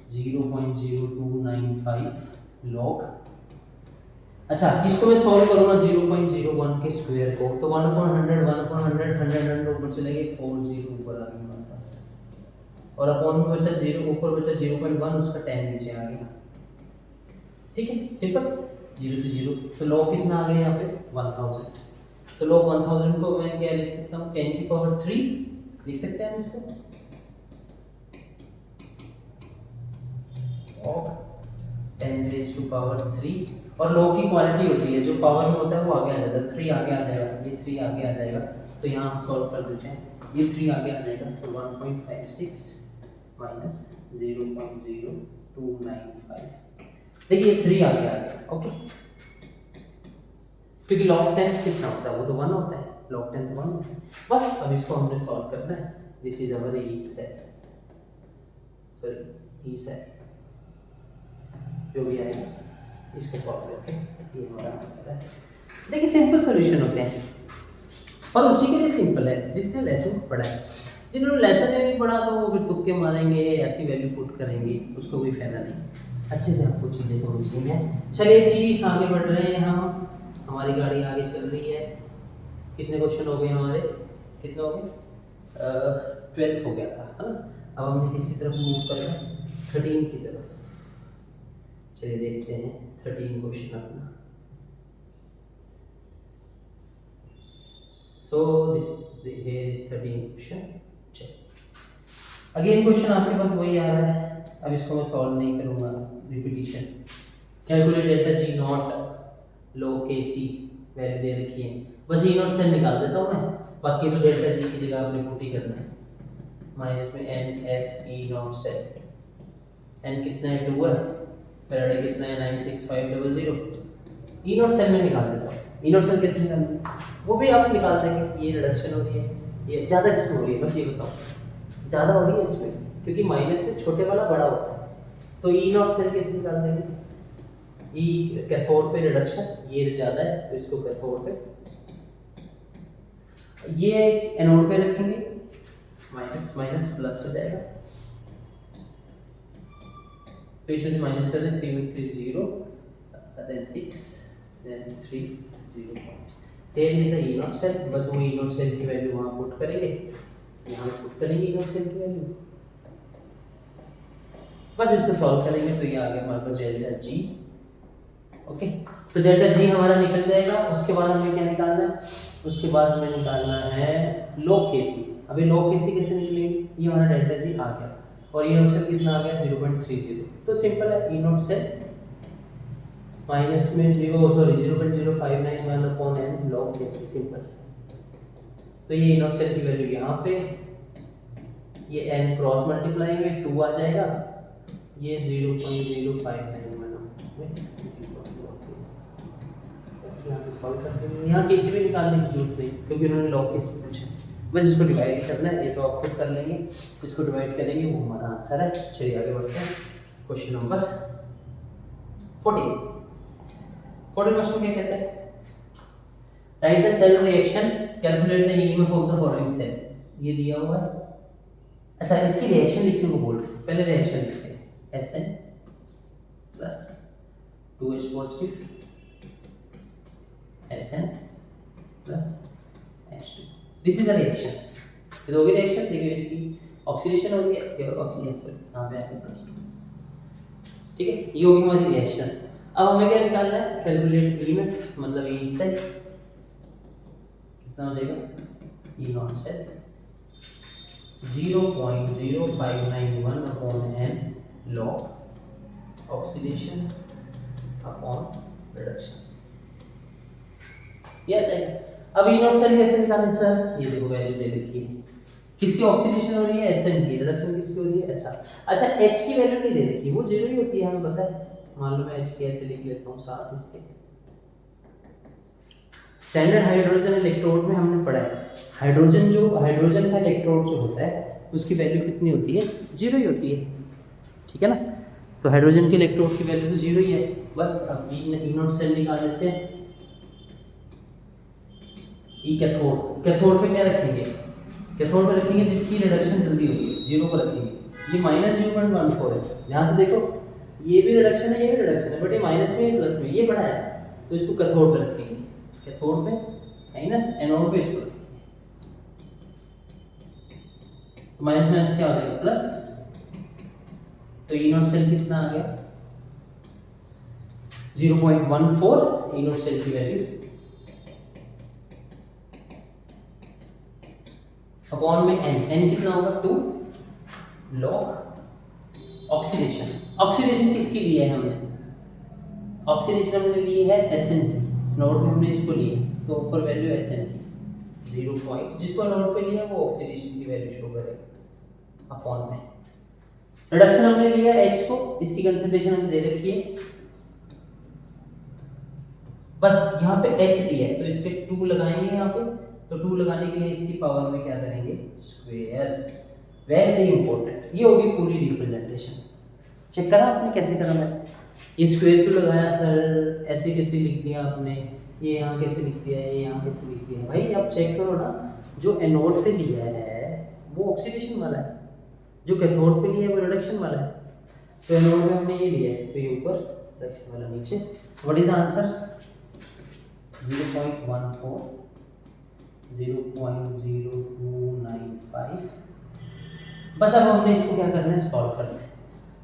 0.0295 log. अच्छा, इसको मैं सॉल्व करूंगा 0.01 के स्क्वायर को, तो 1/100 1/100 ऊपर चले गए, 40 ऊपर आ गया हमारे पास, और अपॉन में बचा 0, ऊपर बचा 0.1, उसका 10 नीचे आ गया। ठीक है, सिंपल, 0 से 0, तो लॉग कितना आ गया यहाँ पे 1000। तो लॉग 1000 को मैं क्या लिख सकता हूँ, 10 की पावर 3 लिख सकते हैं हम इसको, और 10 रेज़ टू पावर 3। और लॉग की क्वालिटी होती है, जो पावर में होता है वो आगे आ जाता है, 3 आगे आ जाएगा, ये 3 आगे आ जाएगा, तो यहाँ हम सॉल्व कर देते हैं, ये 3 आगे आ जाएगा, तो 1.56 माइनस 0.0295, देखिए ये 3 आगे आ गया। ओके, क्योंकि log 10 कितना होता है, वो तो 1 होता है, log 10 तो 1 होता है। बस अब इसको हमने सॉल्व करना है। This is our E set, sorry E set, जो भी आएगा इसको सॉल्व करके ये हमारा आंसर है। देखिए सिंपल सॉल्यूशन होते हैं, और उसी के लिए सिंपल है जिसने लेसन पढ़ा है। जिन्होंने लेसन नहीं पढ़ा तो वो फिर तुक्के मारेंगे, ऐसी वैल्यू पुट करेंगे, उसको कोई फायदा नहीं। अच्छे से आपको चीज़ें समझनी है। चलिए जी, आगे बढ़ रहे हैं हम, हमारी गाड़ी आगे चल रही है। कितने क्वेश्चन हो गए हमारे, कितने हो गए, 12th हो गया था, है ना। अब हमने किसकी तरफ मूव करना है, 13 की तरफ। चलिए देखते हैं 13 क्वेश्चन अपना। So this here is 13 question. Again question आपके पास वही आ रहा है, अब इसको मैं सॉल्व नहीं करूँगा, repetition. Calculate delta G not लो के सी वैल्यू दे रखी है, बस ई नॉट से निकाल देता हूँ मैं, बाकी तो डेल्टा जी की जगह आपने पुट ही करना है। माइनस में N F E naught set, N कितना है 2 है, फैराडे कितना है 96500, ई नॉट सेल में निकाल देता हूँ। ई नॉट सेल कैसे निकालना है वो भी आप निकाल देंगे। ये रिडक्शन हो रही है, ये ज़्यादा किसमें हो रही है, बस ये बताओ, ज़्यादा हो रही है इसमें, क्योंकि माइनस में छोटे वाला बड़ा होता है, तो ई नॉट सेल कैसे निकाल देंगे। ई कैथोड पे रिडक्शन, ये ज़्यादा है तो इसको कैथोड पे, ये एनोड पे रखेंगे, माइनस माइनस प्लस हो जाएगा, तो इसमें से माइनस कर दें, 3 में 3 0, then 6, then 3 0 point। Here is the E naught cell, बस वो E naught cell की वैल्यू वहाँ पुट करेंगे, यहाँ पुट करेंगे E naught cell की वैल्यू, बस इसको सॉल्व करेंगे तो ये आ गया हमारे पास डेल्टा जी। ओके, तो डेल्टा जी हमारा निकल जाएगा। उसके बाद हमें क्या निकालना है, उसके बाद हमें निकालना है log Kc। अभी log Kc कैसे निकलेगी, ये हमारा डेल्टा जी आ गया, और ये ऑप्शन कितना आ गया 0.30, तो सिंपल है, ई नॉट सेल माइनस में 0.0591/n log Kc, सिंपल। तो ये ई नॉट सेल की वैल्यू यहाँ पे, ये n क्रॉस मल्टीप्लाई में 2 आ जाएगा, ये 0.0591 यहाँ से सॉल्व करते हैं। यहाँ Kc भी निकालने की जरूरत नहीं, क्योंकि उन्होंने log Kc पूछा, बस इसको डिवाइड करना है, ये तो आप खुद कर लेंगे, इसको डिवाइड करेंगे, वो हमारा आंसर है। चलिए आगे बढ़ते हैं, क्वेश्चन नंबर 14 क्वेश्चन क्या कहता है? Write the cell reaction, calculate the EMF of the following cell. ये दिया हुआ है। अच्छा, इसकी रिएक्शन लिखने को बोल रहे हैं। पहले रिएक्शन लिखते हैं। Sn plus 2H positive, Sn plus H2। This is the reaction. ये होगी रिएक्शन। देखिए इसकी ऑक्सीडेशन हो गई है, सॉरी यहाँ पे आके प्लस 2। ठीक है, ये होगी हमारी रिएक्शन। अब हमें क्या निकालना है? कैलकुलेट ईएमएफ, मतलब ई सेल कितना हो जाएगा? E naught cell 0.0591 upon n log oxidation upon reduction. ये आ जाएगा। अब ई नॉट सेल कैसे निकालें सर? ये देखो वैल्यू दे रखी है। किसकी ऑक्सीडेशन हो रही है? Sn की। रिडक्शन किसकी हो रही है? अच्छा H की वैल्यू नहीं दे रखी, वो जीरो ही होती है, हमें पता है। मान लो मैं H की ऐसे लिख लेता हूँ साथ इसके। स्टैंडर्ड हाइड्रोजन इलेक्ट्रोड में हमने पढ़ा है, हाइड्रोजन का इलेक्ट्रोड जो होता है उसकी वैल्यू कितनी होती है? जीरो ही होती है। ठीक है ना? तो हाइड्रोजन के इलेक्ट्रोड की वैल्यू तो जीरो ही है। बस अब ई नॉट सेल निकाल देते हैं। ई कैथोड, कैथोड पे क्या रखेंगे? कैथोड पे रखेंगे जिसकी रिडक्शन जल्दी होगी, जीरो पर रखेंगे। ये माइनस 0.14 है। ध्यान से देखो, ये भी रिडक्शन है, ये भी रिडक्शन है, बट ये माइनस में है प्लस में, ये बड़ा है, तो इसको कैथोड पे रखेंगे। कैथोड पे माइनस, एनोड पे इसको रखेंगे। तो माइनस माइनस क्या हो जाएगा? प्लस। तो ई नॉट सेल कितना आ गया? 0.14 ई नॉट सेल की वैल्यू अपॉन में n कितना होगा? 2 लॉग ऑक्सीडेशन। ऑक्सीडेशन किसकी ली है हमने? ऑक्सीडेशन हमने ली है Sn की। नोट में हमने इसको लिया, तो ऊपर वैल्यू Sn की 0 पॉइंट, जिसको नोट पे लिया वो ऑक्सीडेशन की वैल्यू शो करेगा अपॉन में। रिडक्शन हमने लिया H को, इसकी कंसंट्रेशन हमने दे रखी है। बस यहाँ पे H दिया है तो इस पे 2 लगाएंगे यहाँ पे। तो 2 लगाने के लिए इसकी पावर में क्या करेंगे? स्क्वायर। वेरी इंपॉर्टेंट, ये होगी पूरी रिप्रेजेंटेशन। चेक करा आपने कैसे करा? मैं ये स्क्वायर क्यों लगाया सर? ऐसे कैसे लिख दिया आपने? ये यहाँ कैसे लिख दिया है? ये यहाँ कैसे लिख दिया है? भाई आप चेक करो ना, जो एनोड पे लिया है वो ऑक्सीडेशन वाला है, जो कैथोड पे लिया है वो रिडक्शन वाला है। तो एनोड में हमने ये लिया है, तो ये ऊपर, रिडक्शन वाला नीचे। What is the answer? 0.14, 0.0295। बस अब हमने इसको क्या करना है? सॉल्व करना है।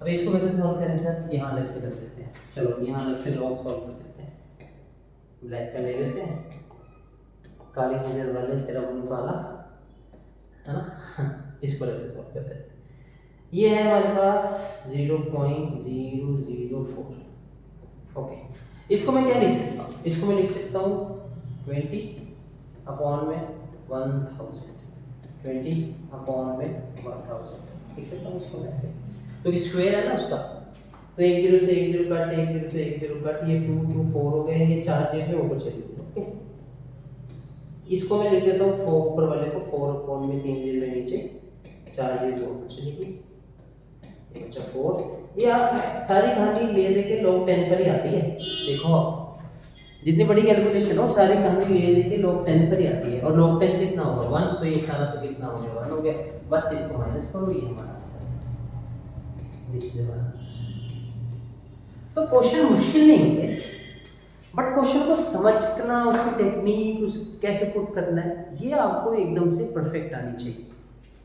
अब इसको कैसे सॉल्व करें सर? यहाँ अलग से कर देते हैं। चलो यहाँ अलग से लॉग सॉल्व कर देते हैं। ब्लैक पेन ले लेते हैं, काली नजर वाले तेरा मुंह काला है ना। इसको अलग से सॉल्व कर देते हैं। ये है हमारे पास 0.004। ओके, इसको मैं क्या लिख सकता हूँ? इसको मैं लिख सकता हूँ 20 अपॉन में 1000, 20 अपॉन में 1000 लिख सकता हूँ इसको मैं ऐसे, तो स्क्वायर है ना उसका। तो 1 0 से 1 0 काट, 1 0 से 1 0 काट, ये 2 2 4 हो गए, ये 4 जेब में ऊपर चले गए। ओके, इसको मैं लिख देता हूँ 4 ऊपर वाले को, 4 अपॉन में 3 जेब में नीचे, 4 जेब में ऊपर चली गई, बचा 4। ये आप सारी कहानी ले लेके log 10 पर ही आती है। देखो जितनी बड़ी कैलकुलेशन हो सारी कहानी ले लेके log 10 पर ही आती है। और log 10 कितना होगा? 1। तो ये सारा तो कितना हो गया? 1 हो गया। बस इसको माइनस करो, ये हमारा आंसर है। तो क्वेश्चन मुश्किल नहीं है, बट क्वेश्चन को समझना, उसकी टेक्निक, उस कैसे पुट करना है, ये आपको एकदम से परफेक्ट आनी चाहिए।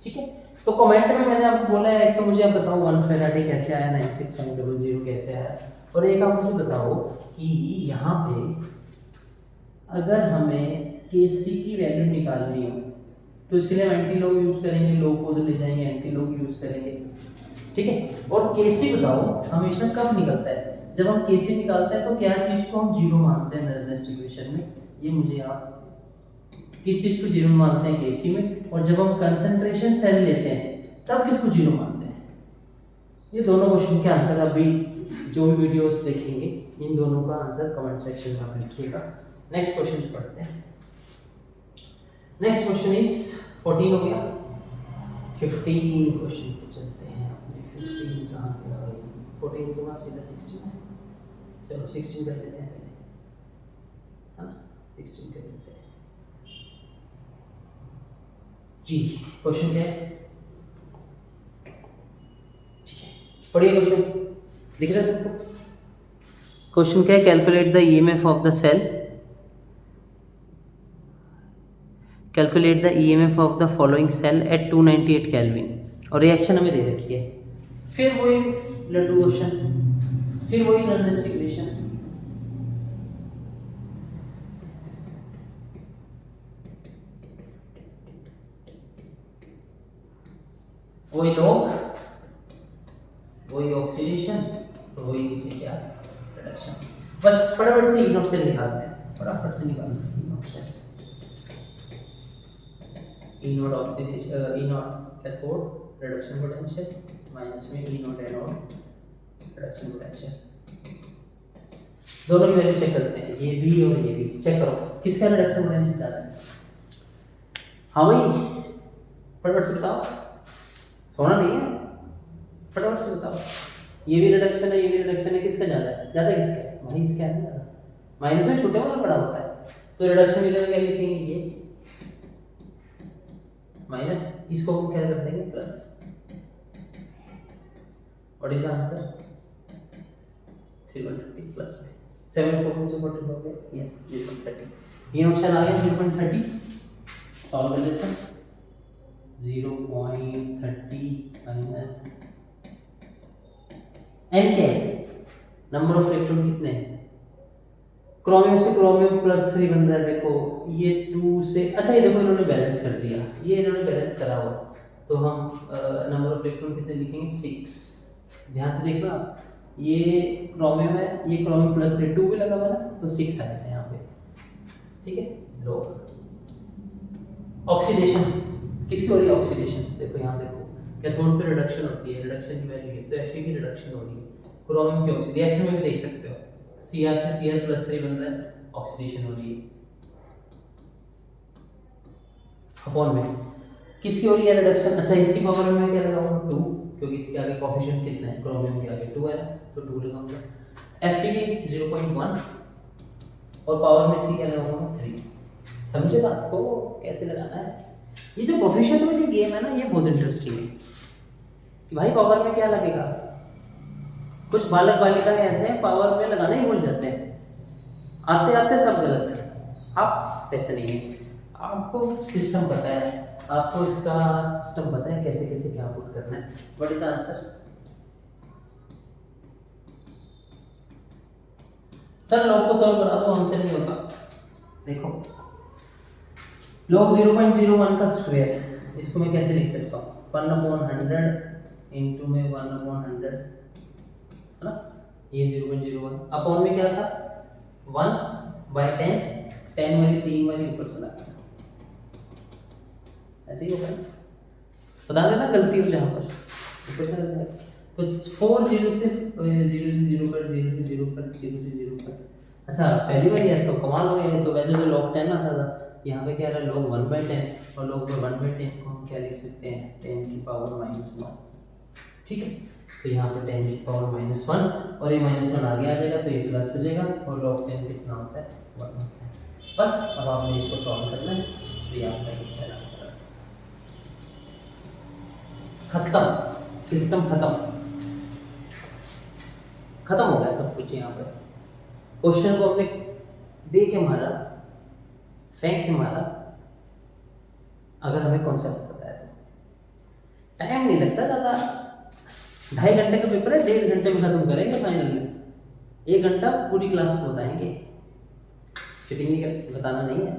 ठीक है, तो कमेंट में मैंने आपको बोला है तो मुझे आप बताओ 1 फेराडे कैसे आया, 96500 कैसे आया, और एक आप मुझे बताओ कि यहाँ पे अगर हमें Kc की वैल्यू निकालनी हो तो इसके लिए हम एंटी लॉग यूज करेंगे, लॉग को तो ले जाएंगे, एंटी लॉग यूज करेंगे। ठीक है, और Kc बताओ हमेशा कब निकलता है? जब हम Kc निकालते हैं तो क्या चीज को हम जीरो मानते हैं नॉर्मल सिचुएशन में? ये मुझे आप किस चीज को जीरो मानते हैं? Kc में। और जब हम कंसंट्रेशन सेल लेते हैं तब किसको जीरो मानते हैं? ये दोनों क्वेश्चन के आंसर अभी जो भी वीडियोस देखेंगे इन दोनों का आंसर कमेंट सेक्शन में आप लिखिएगा। नेक्स्ट क्वेश्चन पढ़ते हैं। नेक्स्ट क्वेश्चन इज 14 हो गया, 15 क्वेश्चन पे चलते हैं। अपने 15 कहाँ पे? 14 के बाद सीधा 16 है। चलो 16 कर लेते हैं पहले, है ना, 16 कर लेते हैं जी। क्वेश्चन क्या है, ठीक है, पढ़िए क्वेश्चन, दिख रहा है सबको? क्वेश्चन क्या है, calculate the EMF of the cell, calculate the EMF of the following cell at 298 kelvin, और रिएक्शन हमें दे रखी है। फिर वही लड्डू क्वेश्चन, फिर वही नॉनलेस इक्वेशन, वही लॉग, वही ऑक्सीडेशन, तो वही नीचे क्या, रिडक्शन। बस फटाफट से ई नॉट से निकालते हैं, फटाफट से निकालते हैं ई नॉट से, E naught oxidation, E naught cathode reduction potential minus में E naught anode reduction potential, दोनों की वैल्यू चेक करते हैं, ये भी और ये भी चेक करो किसका रिडक्शन पोटेंशियल ज़्यादा है। हाँ भाई फटाफट से बताओ, सोना नहीं है, फटाफट से बताओ, ये भी रिडक्शन है, ये भी रिडक्शन है, किसका ज़्यादा है? ज़्यादा किसका है भाई? इसका है ज़्यादा, माइनस में छोटे वाला बड़ा होता है, तो रिडक्शन की जगह क्या लिखेंगे, ये माइनस, इसको हम क्या कर देंगे plus. What is the answer? 330 plus में 7 से 40 हो गया, यस 0.30, ये ऑप्शन आ गया 0.30, सॉल्व कर लेते हैं। 0.30 माइनस एन क्या है, नंबर ऑफ इलेक्ट्रॉन कितने हैं, क्रोमियम से क्रोमियम +3 बन रहा है, देखो ये 2 से, अच्छा ये देखो इन्होंने बैलेंस कर दिया, ये इन्होंने बैलेंस करा हुआ, तो हम नंबर ऑफ इलेक्ट्रॉन कितने लिखेंगे 6, ध्यान से देखना, ये क्रोमियम है, ये क्रोमियम +3 2 भी लगा हुआ है, तो 6 आए थे यहाँ पे, ठीक है। लो ऑक्सीडेशन किसकी हो रही है, ऑक्सीडेशन, देखो यहाँ देखो कैथोड पे रिडक्शन होती है, रिडक्शन की वैल्यू है, तो Fe की रिडक्शन हो रही है, क्रोमियम की ऑक्सीडेशन, रिएक्शन में भी देख सकते हो, Cr से Cr+3 बन रहा है, ऑक्सीडेशन हो रही है, अपॉन में किसकी हो रही है रिडक्शन, अच्छा इसकी पावर में मैं क्या लगाऊंगा 2, क्योंकि इसके आगे कोएफिशिएंट कितना है, क्रोमियम के आगे 2 है ना, तो 2 लगाऊंगा, Fe की 0.1 और पावर में इसकी क्या लगाऊंगा 3, समझे बात को कैसे लगाना है। ये जो कोएफिशिएंट वाली गेम है ना, ये बहुत इंटरेस्टिंग है कि भाई पावर में क्या लगेगा, कुछ बालक बालिकाएं ऐसे हैं पावर में लगाना ही भूल जाते हैं, आते आते सब गलत है। आप ऐसे नहीं है, आपको सिस्टम पता है, आपको इसका सिस्टम पता है कैसे कैसे क्या पुट करना है। What is the answer? Sir log को सॉल्व करा दो, हमसे नहीं होता। देखो log 0.01 का स्क्वायर, इसको मैं कैसे लिख सकता हूँ, 1/100 इंटू में 1/100, है ना, ये 0.01 अपॉन में क्या था 1/10, 10 वाली 3 वाली ऊपर चला गया, ऐसे ही होगा, बता देना गलती हो जहाँ पर ऊपर चला गया, तो 4 0 से 0 से 0 पर 0 से 0 पर 0 से 0 पर, अच्छा पहली बार ऐसा कमाल हो गया। तो वैसे तो log 10 आता था, यहाँ पे क्या रहा log 1/10, और log 1/10 को हम क्या लिख सकते हैं 10 की पावर -1, ठीक है। तो यहाँ पे 10 की पावर -1 और ये -1 आगे आ जाएगा तो ये प्लस हो जाएगा, और log 10 कितना होता है 1 होता है। बस अब आपने इसको सॉल्व करना है, तो ये आपका एक सही आंसर है। खत्म, सिस्टम खत्म हो गया सब कुछ। यहाँ पे क्वेश्चन को हमने दे के मारा, फेंक के मारा, अगर हमें कॉन्सेप्ट पता है तो टाइम नहीं लगता ज़्यादा, 2.5 घंटे का पेपर है, 1.5 घंटे में खत्म करेंगे फाइनल में, 1 घंटा पूरी क्लास को बताएंगे, चीटिंग नहीं कर, बताना नहीं है,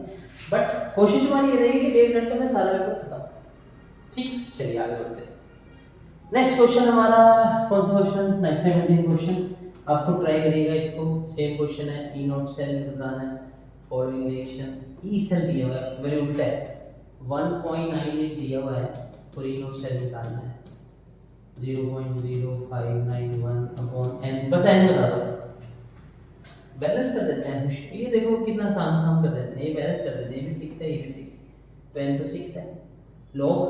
बट कोशिश हमारी ये रहेगी कि 1.5 घंटे में सारा पेपर खत्म। ठीक, चलिए आगे बढ़ते हैं। नेक्स्ट क्वेश्चन हमारा कौन सा क्वेश्चन, 17 क्वेश्चन, आपको ट्राई करिएगा इसको, सेम क्वेश्चन है, ई नॉट सेल बताना है, फॉलोइंग रिएक्शन, ई सेल दिया हुआ है, मेरे उल्टा है, 1.98 दिया हुआ है और ई नॉट सेल निकालना है 0.0591 अपॉन n, बस n बता दो, बैलेंस कर देते हैं। ये देखो कितना आसान काम कर देते हैं, ये बैलेंस कर देते हैं, ये भी 6 है, ये भी 6, तो n तो 6 है, log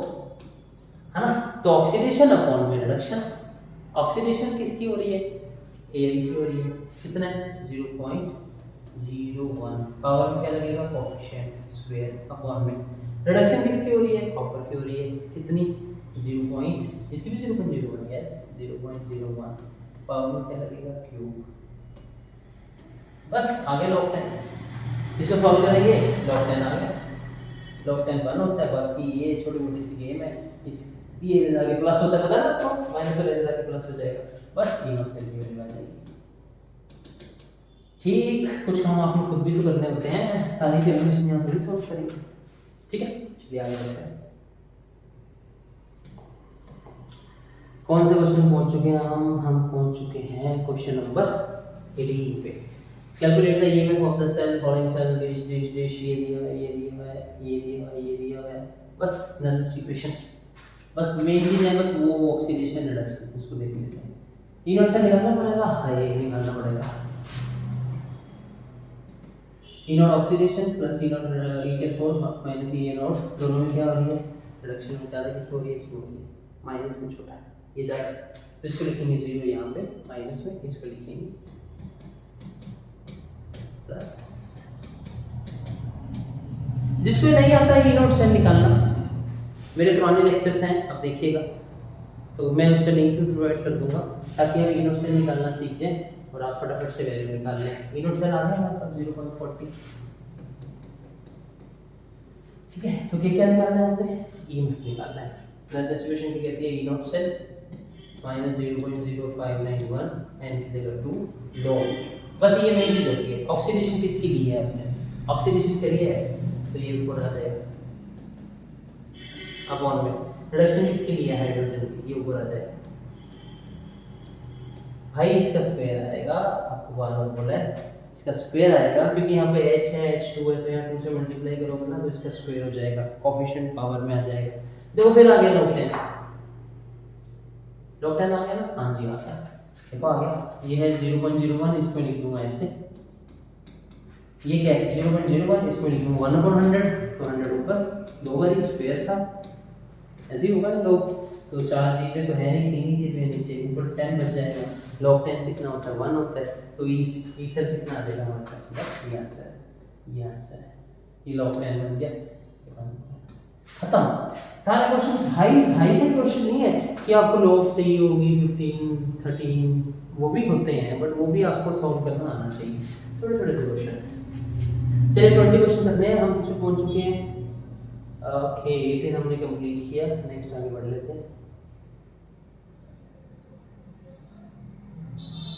है ना, तो ऑक्सीडेशन अपॉन में रिडक्शन, ऑक्सीडेशन किसकी हो रही है लिखी हो रही है, कितना है 0.01, पावर में क्या लगेगा कोएफिशिएंट स्क्वायर अपॉन में। रिडक्शन किसकी हो रही है, कॉपर की हो रही है, कितनी 0. इसकी भी 0.01, यस 0.01, पावर में क्या लगेगा क्यूब। बस आगे log 10, इसको सॉल्व करेंगे log 10 आ गया, log 10 1 होता है, बाकी ये छोटी मोटी सी गेम है। इस ये आगे प्लस होता है, पता है आपको, माइनस वाले आगे प्लस हो जाएगा, बस तीनों से की वैल्यू आ जाएगी। ठीक, कुछ काम आपको खुद भी तो करने होते हैं, सारी कैलकुलेशन यहाँ थोड़ी सॉल्व करेंगे, ठीक है। चलिए आगे बढ़ते हैं। कौन से क्वेश्चन पहुंच चुके हैं हम पहुंच चुके हैं क्वेश्चन नंबर 18 पे। Calculate the EMF of the cell following cell dash dash dash, ये दिया है, ये दिया है, ये दिया है, ये दिया है, बस नल इक्वेशन। बस मेन चीज है बस वो ऑक्सीडेशन रिडक्शन, उसको देख लेते हैं। ई नॉट से निकालना पड़ेगा, हाँ ये निकालना पड़ेगा। E naught oxidation plus E naught E4 minus E naught, दोनों में क्या हो रही है रिडक्शन में, ज़्यादा किसको हो रही है, इसको हो रही है, माइनस में छोटा है ये ज़्यादा, तो इसको लिखेंगे 0 यहाँ पे, माइनस में इसको लिखेंगे प्लस। जिसको नहीं आता है ई नॉट सेल निकालना, मेरे पुराने लेक्चर्स हैं आप देखिएगा, तो मैं उसका लिंक भी प्रोवाइड कर दूंगा ताकि आप ई नॉट सेल निकालना सीख जाएं और आप फटाफट से वैल्यू निकाल लें। ई नॉट सेल आ गया हमारे पास 0.40, ठीक है। तो क्या निकालना है हमें, ई निकालना है। डिस्ट्रीब्यूशन की कहती है E naught cell minus 0.0591 and equal to log, बस ये मेन चीज होती है। ऑक्सीडेशन किसकी ली है आपने, ऑक्सीडेशन करी है तो ये ऊपर आ जाएगा अपॉन में, रिडक्शन किसके लिए है हाइड्रोजन की, ये ऊपर आ जाएगा भाई, इसका स्क्वायर आएगा, आपको बार बार बोला है इसका स्क्वायर आएगा, क्योंकि यहाँ पे h है h2 है, तो यहाँ 2 से मल्टीप्लाई करोगे ना तो इसका स्क्वायर हो जाएगा, कोएफिशिएंट पावर में आ जाएगा। देखो फिर आ गया log 10 आ गया ना, हाँ जी आ गया, देखो आ गया, ये है 0.01, इसको लिख दूंगा ऐसे, ये क्या है 0.01, इसको लिख दूंगा 1/100, तो 100 ऊपर, 2 बार स्क्वायर था, ऐसे ही होगा ना लोग, तो 4 जीबे तो है नहीं, 3 जीबे नीचे, ऊपर 10 बच जाएगा। log 10 कितना होता है 1 होता है, तो ई सेल कितना आ जाएगा हमारे पास, बस ये आंसर है, ये आंसर है, ये log 10 बन गया, खत्म। सारे क्वेश्चन हाई का क्वेश्चन नहीं है कि आपको log चाहिए होगी 15 13, वो भी होते हैं बट वो भी आपको सॉल्व करना आना चाहिए, थोड़े थोड़े से क्वेश्चन। चलिए 20 क्वेश्चन करने हैं, हम इसमें पहुंच चुके हैं, ओके 18 हमने कंप्लीट किया, नेक्स्ट आगे बढ़ लेते हैं।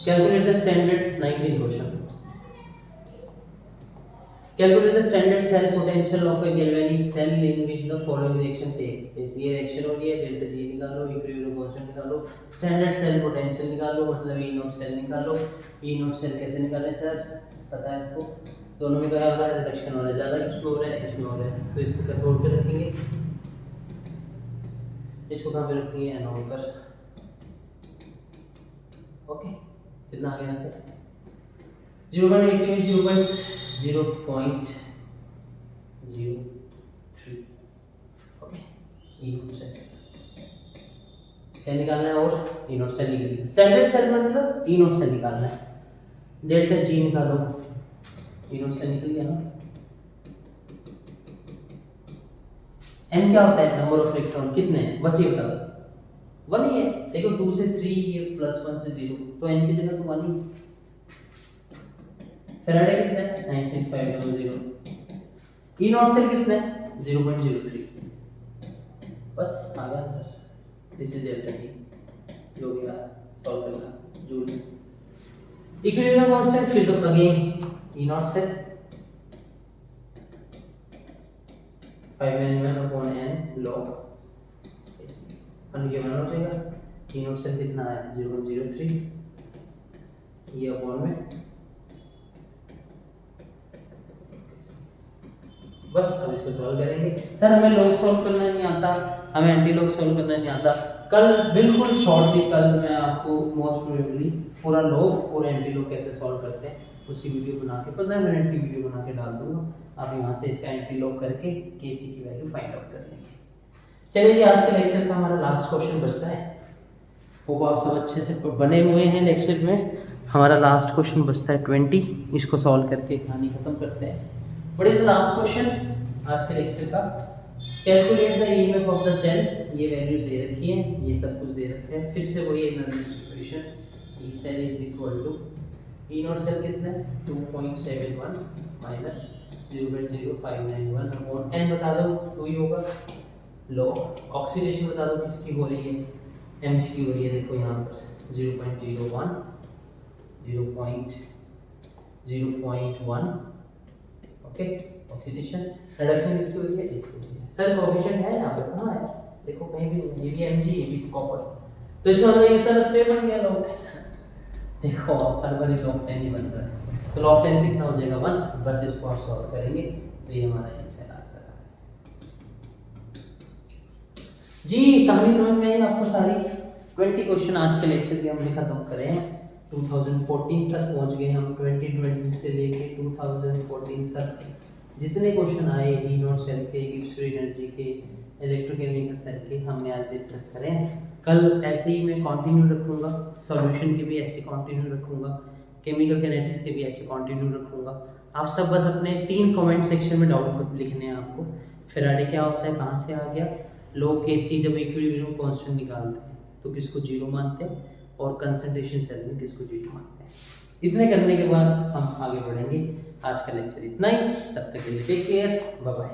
Calculate the standard 19 question. Calculate the standard cell potential of a galvanic cell in which the following reaction take place. ये रिएक्शन हो रही है, डेल्टा जी निकालो, इक्विलिब्रियम कांस्टेंट निकालो, स्टैंडर्ड सेल पोटेंशियल निकालो, मतलब ई नॉट सेल निकालो। ई naught cell कैसे निकालें सर, पता है आपको, दोनों में क्या हो रहा है रिडक्शन हो रहा है, ज़्यादा किसमें हो रहा है, इसमें हो रहा है, तो इसको कैथोड पे रखेंगे, इसको कहाँ पे रखेंगे, एनोड पर, ओके। कितना आ गया सर 0.80 में 0.03, ओके। ई नॉट सेल क्या निकालना है, और ई नॉट सेल निकालना है, स्टैंडर्ड सेल मतलब ई नॉट सेल निकालना है, डेल्टा जी निकालो, ई नॉट सेल निकल गया ना। एन क्या होता है, नंबर ऑफ इलेक्ट्रॉन कितने हैं, बस ये बता दो, 1 ही है, देखो 2 से 3, ये +1 से 0, तो n की जगह तो 1 ही। फैराडे कितना है 96500, ई नॉट सेल कितना है 0.03, बस आ गया answer, this is delta G, जो भी है सॉल्व करना जूल। इक्विलिब्रियम कांस्टेंट फिर तो again E naught cell 591/n log, ये बना हो जाएगा, ई नॉट सेल कितना है 0.03, ये अपॉन में, बस अब इसको सॉल्व करेंगे। सर हमें लॉग सॉल्व करना नहीं आता, हमें एंटी लॉग सॉल्व करना नहीं आता, कल बिल्कुल शॉर्टली कल मैं आपको मोस्ट प्रोबेबली पूरा लॉग और एंटी लॉग कैसे सॉल्व करते हैं उसकी वीडियो बना के 15 मिनट की वीडियो बना के डाल दूंगा, आप यहाँ से इसका एंटी लॉग करके केसी की वैल्यू फाइंड आउट कर लेंगे। चलिए जी, आज के लेक्चर का हमारा लास्ट क्वेश्चन बचता है, होप आप सब अच्छे से बने हुए हैं लेक्चर में, हमारा लास्ट क्वेश्चन बचता है 20, इसको सॉल्व करके कहानी खत्म करते हैं। What is the last question आज के लेक्चर का? Calculate the EMF of the cell. ये वैल्यूज दे रखी हैं, ये सब कुछ दे रखे हैं। फिर से वही analysis equation, E cell is equal to E naught cell कितना है 2.71 माइनस 0.0591 अपॉन n बता दो 2 ही होगा। लॉग ऑक्सीडेशन बता दो किसकी हो रही है, mg की हो रही है। देखो यहाँ पर 0.01 0.1 ओके। ऑक्सीडेशन रिडक्शन किसकी हो रही है, इसकी हो रही है। सर कोएफिशिएंट है यहाँ पर, कहाँ है? देखो कहीं भी नहीं, ये भी mg ये भी कॉपर। तो इसका मतलब ये सर फेवर बन गया लॉग। देखो हर बार लॉग 10 ही बन रहा है, तो लॉग 10 कितना हो जाएगा 1। बस इसको आप सॉल्व करेंगे तो ये हमारा आंसर आ जाएगा। जी कहानी समझ में आई आपको? सारी 20 क्वेश्चन आज के लेक्चर के हमने खत्म करे हैं। 2014 तक पहुंच गए हम, 2020 से लेके 2014 तक जितने क्वेश्चन आए ई नोट सेल के, गिब्स फ्री एनर्जी के, इलेक्ट्रोकेमिकल सेल के, हमने आज डिस्कस करें। कल ऐसे ही मैं कंटिन्यू रखूँगा, सॉल्यूशन के भी ऐसे कंटिन्यू रखूँगा, केमिकल कैनेटिक्स के भी ऐसे कंटिन्यू रखूँगा। आप सब बस अपने 3 कमेंट सेक्शन में डाउट लिखने हैं आपको। फेराडे क्या होता है, कहाँ से आ गया, लोग केसी जब इक्विलिब्रियम कांस्टेंट निकालते हैं तो किसको 0 मानते हैं, और कंसंट्रेशन सेल में किसको 0 मानते हैं। इतने करने के बाद हम आगे बढ़ेंगे। आज का लेक्चर इतना ही, तब तक के लिए टेक केयर, बाय बाय।